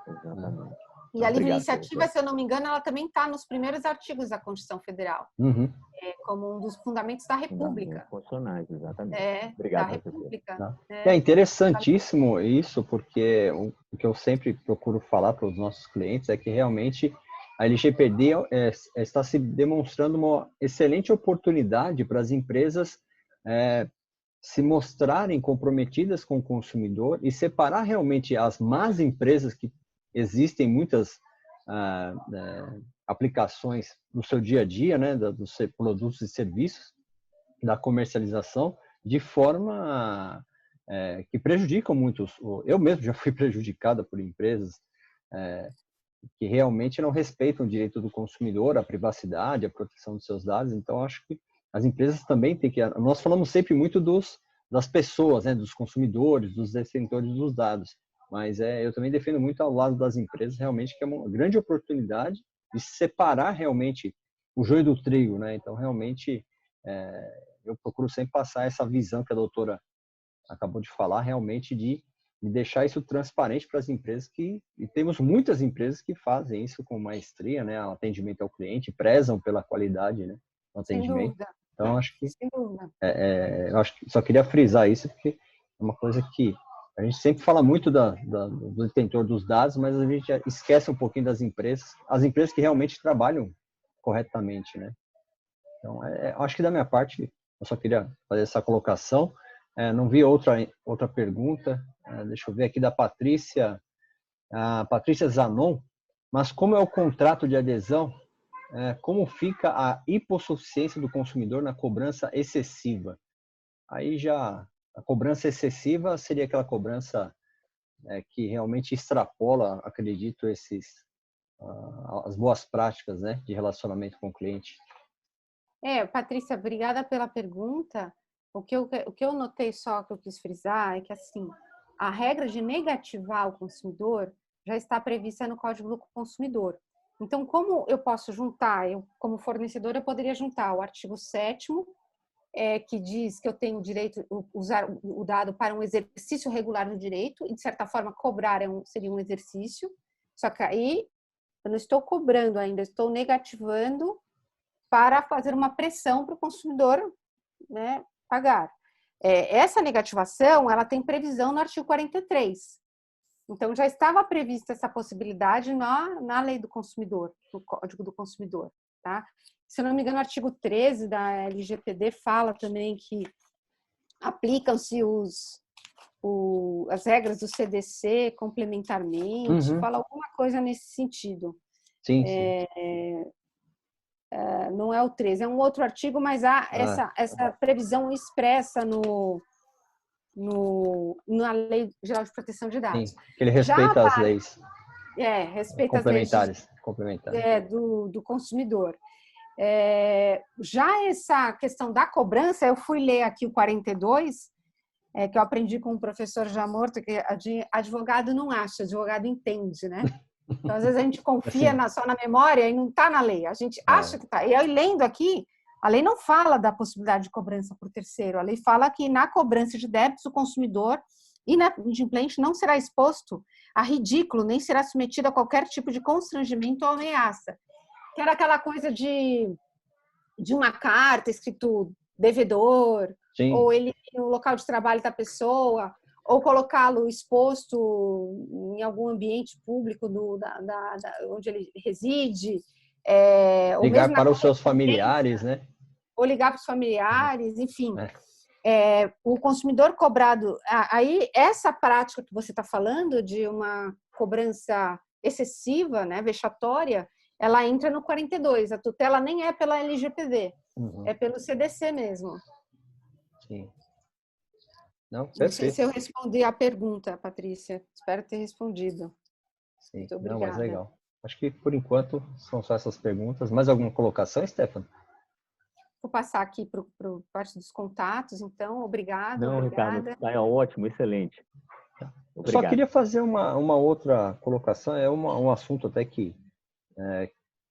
Exatamente. E a livre iniciativa, se eu não me engano, ela também está nos primeiros artigos da Constituição Federal, como um dos fundamentos da República. Constitucionais, exatamente. Obrigado, da República. É interessantíssimo isso, porque o que eu sempre procuro falar para os nossos clientes é que realmente a LGPD está se demonstrando uma excelente oportunidade para as empresas se mostrarem comprometidas com o consumidor e separar realmente as más empresas, que existem muitas aplicações no seu dia a dia, né, dos produtos e serviços, da comercialização, de forma que prejudicam muitos. Eu mesmo já fui prejudicada por empresas que realmente não respeitam o direito do consumidor, a privacidade, a proteção dos seus dados. Então, acho que as empresas também têm que... Nós falamos sempre muito das pessoas, né, dos consumidores, dos detentores dos dados, mas eu também defendo muito ao lado das empresas, realmente, que é uma grande oportunidade de separar realmente o joio do trigo, né? Então, realmente, eu procuro sempre passar essa visão que a doutora acabou de falar, realmente de deixar isso transparente para as empresas, e temos muitas empresas que fazem isso com maestria, né? O atendimento ao cliente, prezam pela qualidade, né, do atendimento. Sem dúvida. Então, acho que Sem dúvida. eu acho que só queria frisar isso, porque é uma coisa que a gente sempre fala muito do detentor dos dados, mas a gente esquece um pouquinho das empresas, as empresas que realmente trabalham corretamente, né? Então, acho que da minha parte, eu só queria fazer essa colocação. Não vi outra pergunta. Deixa eu ver aqui da Patrícia. A Patrícia Zanon. Mas como é o contrato de adesão? Como fica a hipossuficiência do consumidor na cobrança excessiva? Aí já, a cobrança excessiva seria aquela cobrança que realmente extrapola, acredito, as boas práticas, né, de relacionamento com o cliente. Patrícia, obrigada pela pergunta. O que eu notei só, que eu quis frisar, é que, assim, a regra de negativar o consumidor já está prevista no Código do Consumidor. Então, como eu posso juntar, como fornecedor, eu poderia juntar o artigo 7º, que diz que eu tenho o direito de usar o dado para um exercício regular do direito, e, de certa forma, cobrar seria um exercício, só que aí eu não estou cobrando ainda, estou negativando para fazer uma pressão para o consumidor, né, pagar. Essa negativação, ela tem previsão no artigo 43. Então, já estava prevista essa possibilidade na lei do consumidor, no Código do Consumidor. Tá? Se eu não me engano, o artigo 13 da LGPD fala também que aplicam-se as regras do CDC complementarmente, fala alguma coisa nesse sentido. Sim. Não é o 13, é um outro artigo, mas há essa previsão expressa na Lei Geral de Proteção de Dados. Sim, que ele respeita as leis respeita complementares, as leis do consumidor. Já essa questão da cobrança, eu fui ler aqui o 42, que eu aprendi com o professor já morto, que advogado não acha, advogado entende, né? Então, às vezes a gente confia só na memória e não está na lei. A gente acha que está. E aí, lendo aqui, a lei não fala da possibilidade de cobrança por terceiro. A lei fala que na cobrança de débitos, o consumidor inadimplente não será exposto a ridículo, nem será submetido a qualquer tipo de constrangimento ou ameaça. Que era aquela coisa de uma carta escrito devedor, Sim. ou ele no local de trabalho da pessoa, ou colocá-lo exposto em algum ambiente público onde ele reside. Ligar para os seus familiares, né? Ou ligar para os familiares, enfim. O consumidor cobrado... Aí, essa prática que você está falando, de uma cobrança excessiva, né, vexatória, ela entra no 42. A tutela nem é pela LGPD, é pelo CDC mesmo. Sim. Não, não sei se eu respondi a pergunta, Patrícia. Espero ter respondido. Sim. Muito obrigada. Não, mas legal. Acho que, por enquanto, são só essas perguntas. Mais alguma colocação, Stefano? Vou passar aqui para parte dos contatos, então. Obrigada. Não, obrigada. Ricardo, está ótimo, excelente. Eu só queria fazer uma outra colocação. É um assunto até que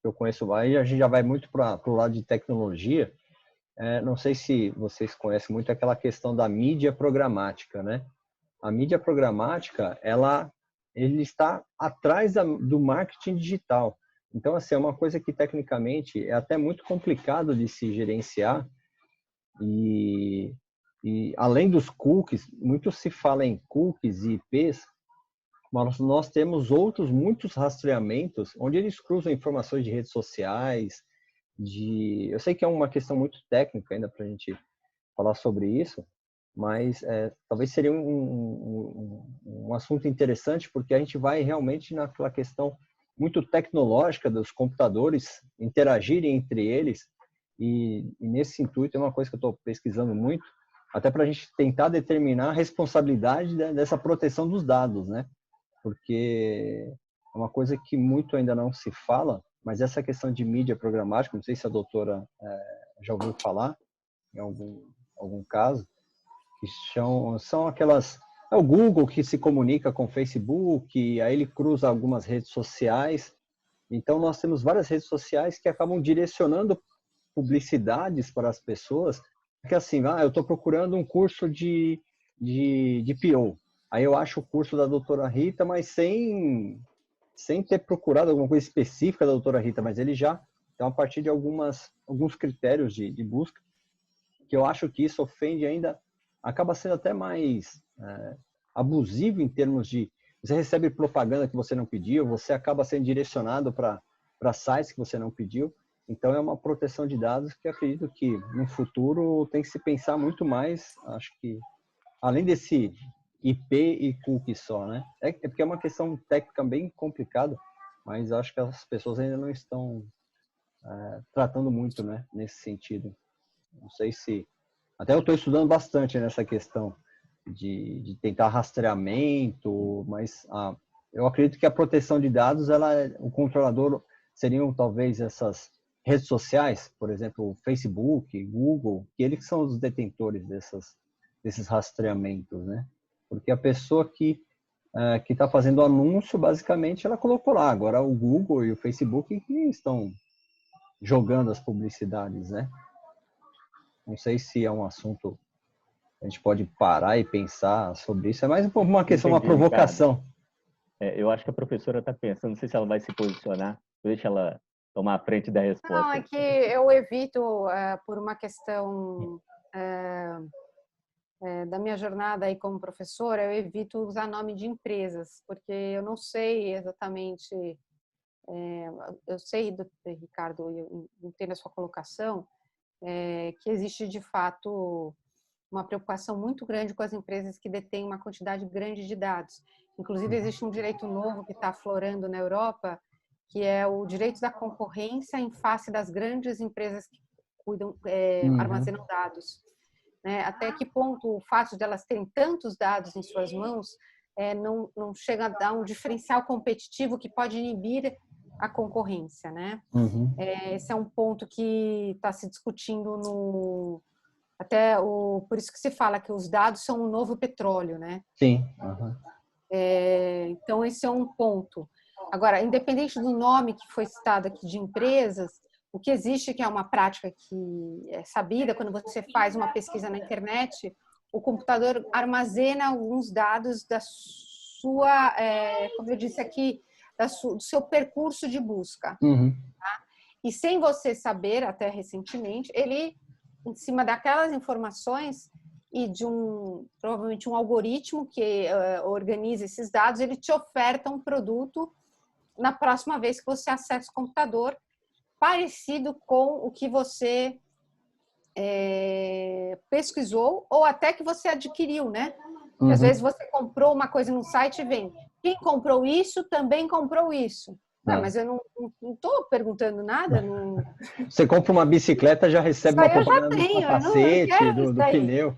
eu conheço. Aí a gente já vai muito para o lado de tecnologia. Não sei se vocês conhecem muito aquela questão da mídia programática, né? A mídia programática, ele está atrás do marketing digital. Então, assim, é uma coisa que tecnicamente é até muito complicado de se gerenciar. E além dos cookies, muito se fala em cookies e IPs, mas nós temos muitos rastreamentos onde eles cruzam informações de redes sociais. Eu sei que é uma questão muito técnica ainda para a gente falar sobre isso, mas talvez seria um assunto interessante, porque a gente vai realmente naquela questão muito tecnológica dos computadores interagirem entre eles, e nesse intuito é uma coisa que eu estou pesquisando muito, até para a gente tentar determinar a responsabilidade dessa proteção dos dados, né? Porque é uma coisa que muito ainda não se fala, mas essa questão de mídia programática, não sei se a doutora já ouviu falar em algum caso, que são aquelas... É o Google que se comunica com o Facebook, aí ele cruza algumas redes sociais. Então, nós temos várias redes sociais que acabam direcionando publicidades para as pessoas, que assim, eu estou procurando um curso de PO. Aí eu acho o curso da doutora Rita, mas sem ter procurado alguma coisa específica da doutora Rita, mas ele já, então, a partir de alguns critérios de busca, que eu acho que isso ofende ainda, acaba sendo até mais abusivo em termos de, você recebe propaganda que você não pediu, você acaba sendo direcionado para sites que você não pediu, então é uma proteção de dados que eu acredito que no futuro tem que se pensar muito mais, acho que, além desse IP e cookie só, né? É porque é uma questão técnica bem complicada, mas acho que as pessoas ainda não estão tratando muito, né, nesse sentido. Não sei se... Até eu estou estudando bastante nessa questão de tentar rastreamento, mas eu acredito que a proteção de dados, o controlador seriam talvez essas redes sociais, por exemplo, Facebook, Google, que eles são os detentores desses rastreamentos, né? Porque a pessoa que está fazendo o anúncio, basicamente, ela colocou lá. Agora, o Google e o Facebook que estão jogando as publicidades, né? Não sei se é um assunto a gente pode parar e pensar sobre isso. É mais uma questão, uma provocação. Eu acho que a professora está pensando, não sei se ela vai se posicionar, deixa ela tomar a frente da resposta. Não, é que eu evito, por uma questão da minha jornada aí como professora, eu evito usar nome de empresas, porque eu não sei exatamente, eu sei, Ricardo, eu entendo a sua colocação, que existe de fato uma preocupação muito grande com as empresas que detêm uma quantidade grande de dados. Inclusive, existe um direito novo que está aflorando na Europa, que é o direito da concorrência em face das grandes empresas que cuidam, armazenam dados. Né? Até que ponto o fato de elas terem tantos dados em suas mãos não chega a dar um diferencial competitivo que pode inibir a concorrência, né? Esse é um ponto que está se discutindo por isso que se fala que os dados são o novo petróleo, né? Sim. Então esse é um ponto. Agora, independente do nome que foi citado aqui de empresas, o que existe, que é uma prática que é sabida, quando você faz uma pesquisa na internet, o computador armazena alguns dados da sua, como eu disse aqui, do seu percurso de busca. Tá? E sem você saber, até recentemente, ele, em cima daquelas informações e de provavelmente um algoritmo que organiza esses dados, ele te oferta um produto na próxima vez que você acessa o computador, parecido com o que você pesquisou ou até que você adquiriu, né? Porque às vezes você comprou uma coisa no site e vem, quem comprou isso também comprou isso. Mas eu não estou perguntando nada. Não... Você compra uma bicicleta, já recebe uma propaganda do capacete, do pneu.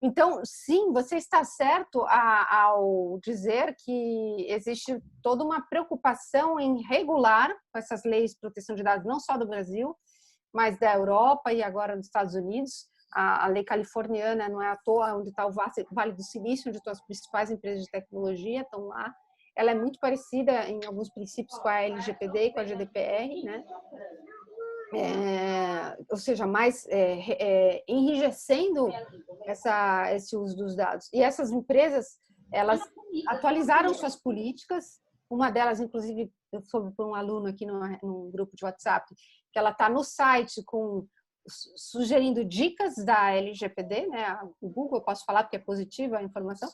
Então, sim, você está certo ao dizer que existe toda uma preocupação em regular com essas leis de proteção de dados, não só do Brasil, mas da Europa e agora dos Estados Unidos. A lei californiana não é à toa, onde está o Vale do Silício, onde estão as principais empresas de tecnologia, estão lá. Ela é muito parecida em alguns princípios com a LGPD e com a GDPR, né? Ou seja, mais enrijecendo esse uso dos dados. E essas empresas, elas atualizaram suas políticas. Uma delas, inclusive, eu soube por um aluno aqui num grupo de WhatsApp, que ela está no site sugerindo dicas da LGPD, né? O Google, eu posso falar porque é positiva a informação,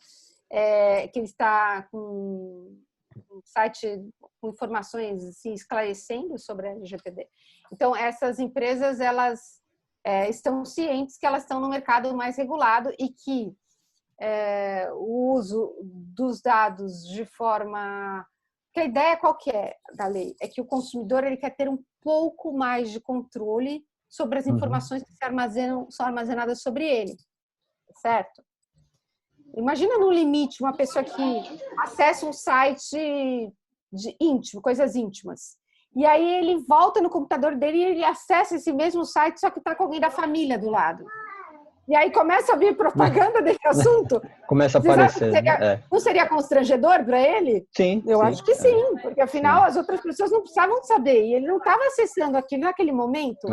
que ele está com um site com informações assim, esclarecendo sobre a LGPD. Então, essas empresas, elas estão cientes que elas estão no mercado mais regulado e que o uso dos dados de forma... Porque a ideia qual que é da lei? É que o consumidor ele quer ter um pouco mais de controle sobre as informações que são armazenadas sobre ele, certo? Imagina no limite uma pessoa que acessa um site íntimo, coisas íntimas, e aí ele volta no computador dele e ele acessa esse mesmo site, só que está com alguém da família do lado. E aí começa a vir propaganda desse assunto. Começa a aparecer. Não seria constrangedor para ele? Sim. Eu acho que sim, porque afinal as outras pessoas não precisavam saber, e ele não estava acessando aquilo naquele momento.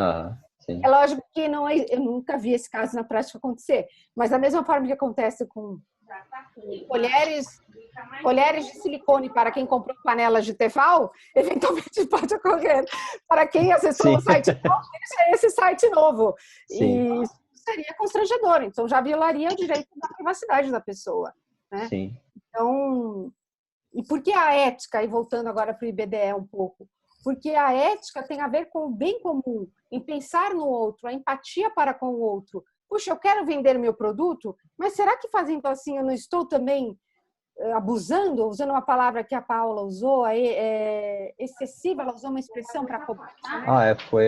Sim. É lógico que eu nunca vi esse caso na prática acontecer, mas da mesma forma que acontece com colheres de silicone para quem comprou panelas de Tefal, eventualmente pode ocorrer para quem acessou o site novo, esse site novo. Sim. E isso seria constrangedor, então já violaria o direito da privacidade da pessoa. Né? Sim. Então, e por que a ética, e voltando agora para o IBDE um pouco, porque a ética tem a ver com o bem comum, em pensar no outro, a empatia para com o outro. Puxa, eu quero vender meu produto, mas será que fazendo assim eu não estou também abusando, usando uma palavra que a Paula usou, excessiva, ela usou uma expressão para cobrança. Né? Foi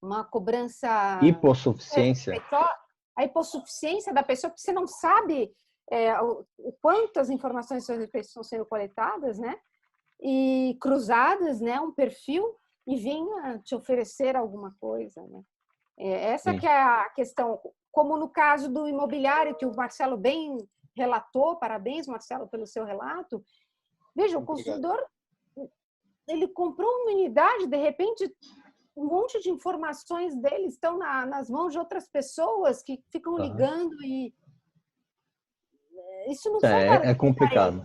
uma cobrança... Hipossuficiência. A hipossuficiência da pessoa, porque você não sabe o quanto as informações estão sendo coletadas, né? E cruzadas, né, um perfil, e vinha te oferecer alguma coisa, né? Essa que é a questão, como no caso do imobiliário, que o Marcelo bem relatou, parabéns, Marcelo, pelo seu relato. Veja, o consumidor, ele comprou uma unidade, de repente, um monte de informações dele estão nas mãos de outras pessoas que ficam ligando e... Isso não foi complicado.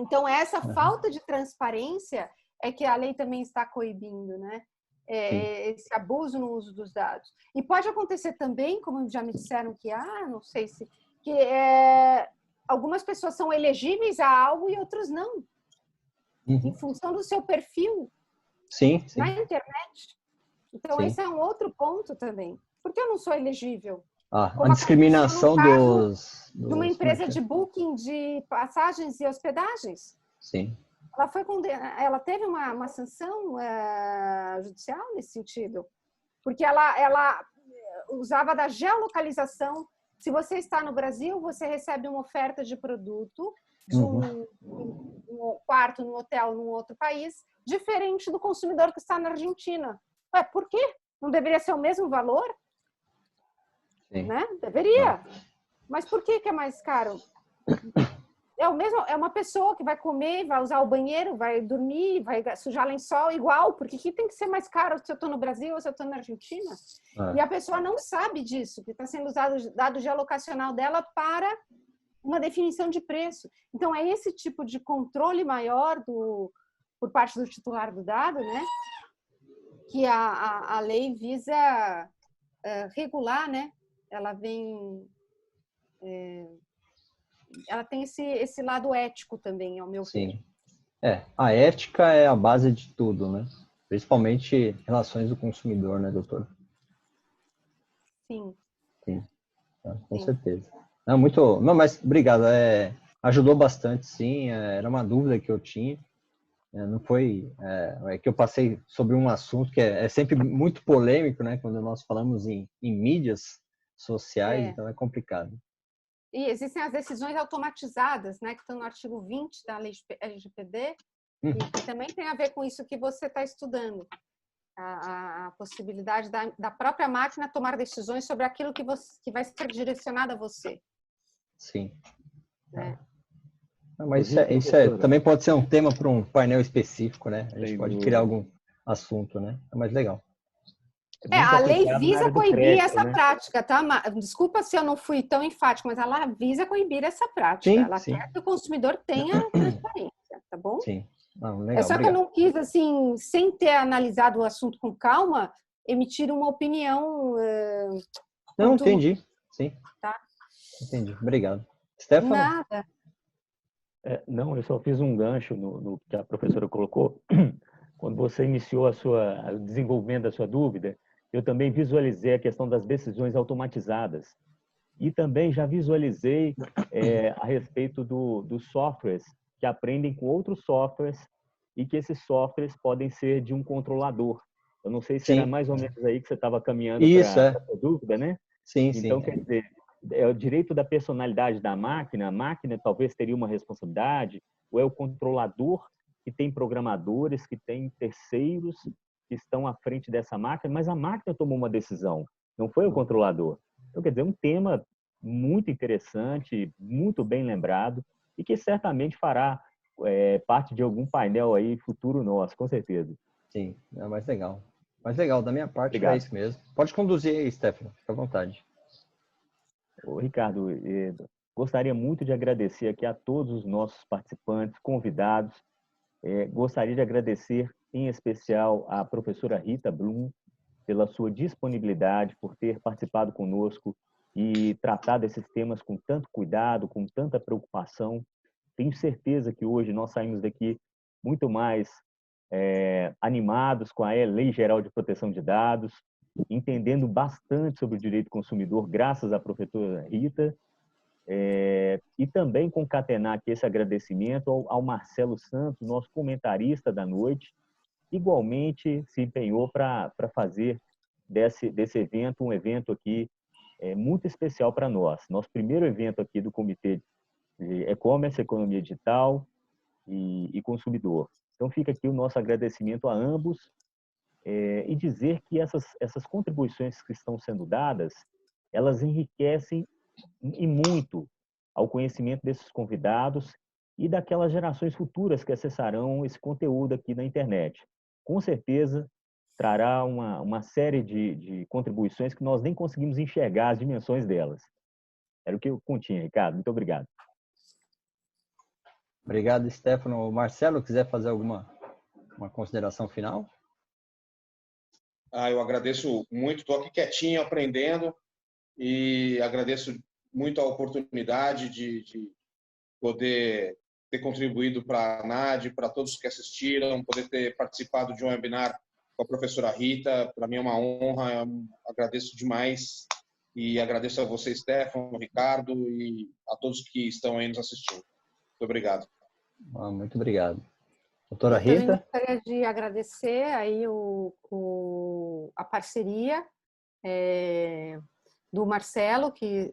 Então, essa falta de transparência é que a lei também está coibindo, né? Esse abuso no uso dos dados. E pode acontecer também, como já me disseram que não sei se... que algumas pessoas são elegíveis a algo e outros não. Em função do seu perfil na internet. Então, esse é um outro ponto também. Por que eu não sou elegível? A discriminação de uma empresa de booking de passagens e hospedagens. Sim. Ela teve uma sanção judicial nesse sentido, porque ela usava da geolocalização. Se você está no Brasil, você recebe uma oferta de produto de um quarto no hotel num outro país, diferente do consumidor que está na Argentina. Por quê? Não deveria ser o mesmo valor? Sim. Né? Deveria. Mas por que é mais caro? É uma pessoa que vai comer, vai usar o banheiro, vai dormir, vai sujar lençol igual. Por que tem que ser mais caro se eu estou no Brasil ou se eu estou na Argentina? E a pessoa não sabe disso, que está sendo usado o dado geolocacional dela para uma definição de preço. Então, é esse tipo de controle maior por parte do titular do dado, né? Que a lei visa regular, né? Ela vem... ela tem esse lado ético também, ao meu ver. Sim. A ética é a base de tudo, né? Principalmente relações do consumidor, né, doutor? Sim. Sim, com certeza. Não, mas obrigado. Ajudou bastante, sim. Era uma dúvida que eu tinha. Não foi... É que eu passei sobre um assunto que é sempre muito polêmico, né? Quando nós falamos em mídias sociais, então é complicado. E existem as decisões automatizadas, né, que estão no artigo 20 da lei LGPD, e que também tem a ver com isso que você está estudando. A possibilidade da própria máquina tomar decisões sobre aquilo que vai ser direcionado a você. Sim. Né? Mas isso também pode ser um tema para um painel específico, né? A gente pode criar algum assunto, né? É mais legal. A lei visa coibir essa prática, tá? Desculpa se eu não fui tão enfático, mas ela visa coibir essa prática. Ela quer que o consumidor tenha transparência, tá bom? Sim. Legal, só que eu não quis, assim, sem ter analisado o assunto com calma, emitir uma opinião... Não, entendi. Sim. Tá? Entendi. Obrigado. Stefano? Nada. Não, eu só fiz um gancho no que a professora colocou. Quando você iniciou o desenvolvimento da sua dúvida, eu também visualizei a questão das decisões automatizadas. E também já visualizei a respeito dos softwares que aprendem com outros softwares e que esses softwares podem ser de um controlador. Eu não sei se era mais ou menos aí que você estava caminhando para a sua dúvida, né? Sim, então, quer dizer, é o direito da personalidade da máquina, a máquina talvez teria uma responsabilidade, ou é o controlador que tem programadores, que tem terceiros que estão à frente dessa máquina, mas a máquina tomou uma decisão, não foi o controlador. Então, quer dizer, um tema muito interessante, muito bem lembrado, e que certamente fará parte de algum painel aí futuro nosso, com certeza. Sim, é mais legal. Mais legal, da minha parte é isso mesmo. Pode conduzir aí, Stefano, fica à vontade. Ô, Ricardo, gostaria muito de agradecer aqui a todos os nossos participantes, convidados. Gostaria de agradecer, em especial, à professora Rita Blum, pela sua disponibilidade, por ter participado conosco e tratado esses temas com tanto cuidado, com tanta preocupação. Tenho certeza que hoje nós saímos daqui muito mais animados com a Lei Geral de Proteção de Dados, entendendo bastante sobre o direito do consumidor, graças à professora Rita, e também concatenar aqui esse agradecimento ao Marcelo Santos, nosso comentarista da noite, igualmente se empenhou para fazer desse evento um evento aqui muito especial para nós. Nosso primeiro evento aqui do Comitê de E-Commerce, Economia Digital e Consumidor. Então fica aqui o nosso agradecimento a ambos e dizer que essas contribuições que estão sendo dadas, elas enriquecem e muito ao conhecimento desses convidados e daquelas gerações futuras que acessarão esse conteúdo aqui na internet. Com certeza, trará uma série de contribuições que nós nem conseguimos enxergar as dimensões delas. Era o que eu continha, Ricardo. Muito obrigado. Obrigado, Stefano. Marcelo, quiser fazer uma consideração final? Eu agradeço muito, estou aqui quietinho, aprendendo, e agradeço muito a oportunidade de poder ter contribuído para a NAD, para todos que assistiram, poder ter participado de um webinar com a professora Rita. Para mim é uma honra, eu agradeço demais, e agradeço a você, Stefano, Ricardo, e a todos que estão aí nos assistindo. Muito obrigado. Muito obrigado. Doutora Eu também Rita? gostaria de agradecer aí a parceria do Marcelo, que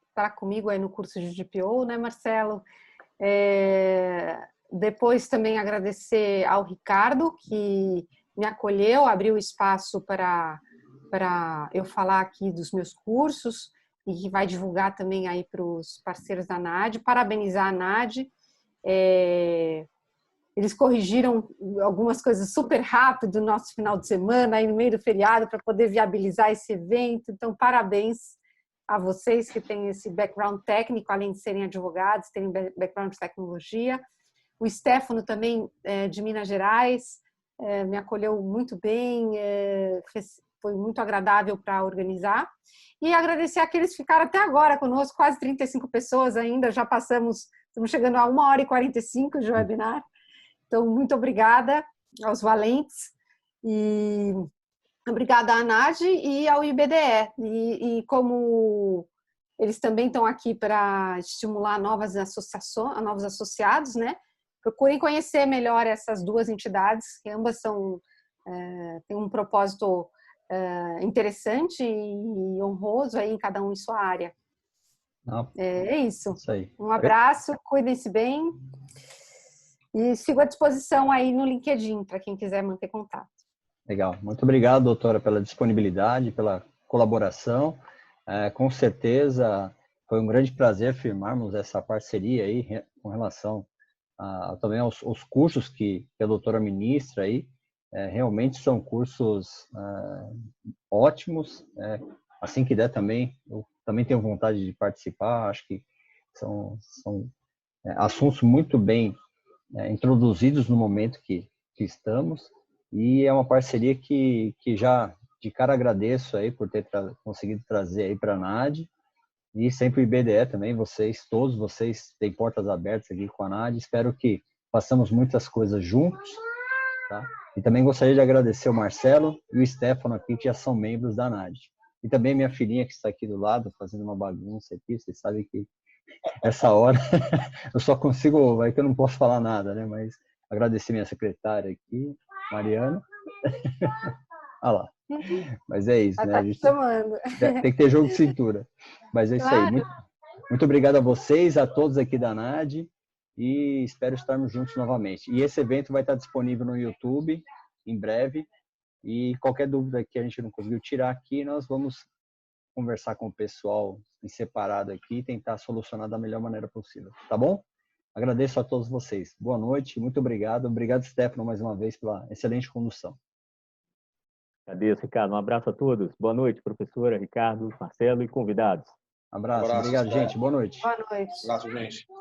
está comigo aí no curso de GPO, né, Marcelo? Depois também agradecer ao Ricardo, que me acolheu, abriu espaço para eu falar aqui dos meus cursos e que vai divulgar também aí para os parceiros da NAD. Parabenizar a NAD. Eles corrigiram algumas coisas super rápido no nosso final de semana, aí no meio do feriado, para poder viabilizar esse evento. Então, parabéns a vocês que têm esse background técnico, além de serem advogados, terem background de tecnologia. O Stefano também, de Minas Gerais, me acolheu muito bem, foi muito agradável para organizar. E agradecer àqueles que ficaram até agora conosco, quase 35 pessoas ainda, já estamos chegando a 1h45 de webinar. Então, muito obrigada aos valentes e obrigada à ANAD e ao IBDE. E como eles também estão aqui para estimular novas associações, novos associados, né? Procurem conhecer melhor essas duas entidades, que ambas têm um propósito interessante e honroso aí, cada um em sua área. É isso. Isso aí. Um abraço, cuidem-se bem. E sigo à disposição aí no LinkedIn, para quem quiser manter contato. Legal. Muito obrigado, doutora, pela disponibilidade, pela colaboração. Com certeza foi um grande prazer firmarmos essa parceria aí com relação também aos cursos que a doutora ministra aí. Realmente são cursos ótimos. Assim que der também, eu também tenho vontade de participar. Acho que são assuntos muito bem introduzidos no momento que estamos, e é uma parceria que já de cara agradeço aí por ter conseguido trazer aí para a NAD, e sempre o IBDE também, todos vocês têm portas abertas aqui com a NAD, espero que façamos muitas coisas juntos, tá? E também gostaria de agradecer o Marcelo e o Stefano aqui, que já são membros da NAD. E também minha filhinha que está aqui do lado, fazendo uma bagunça aqui, vocês sabem que essa hora eu só consigo, que eu não posso falar nada, né? Mas agradecer minha secretária aqui, Mariana. Ah lá. Mas é isso, né? Tá A gente chamando. tem que ter jogo de cintura. Mas é isso aí. Muito obrigado a vocês, a todos aqui da NAD, e espero estarmos juntos novamente. E esse evento vai estar disponível no YouTube em breve, e qualquer dúvida que a gente não conseguiu tirar aqui, nós vamos conversar com o pessoal em separado aqui e tentar solucionar da melhor maneira possível, tá bom? Agradeço a todos vocês. Boa noite, muito obrigado. Obrigado, Stefano, mais uma vez pela excelente condução. Agradeço, Ricardo. Um abraço a todos. Boa noite, professora, Ricardo, Marcelo e convidados. Abraço. Obrigado, gente. Boa noite. Boa noite. Abraço, gente.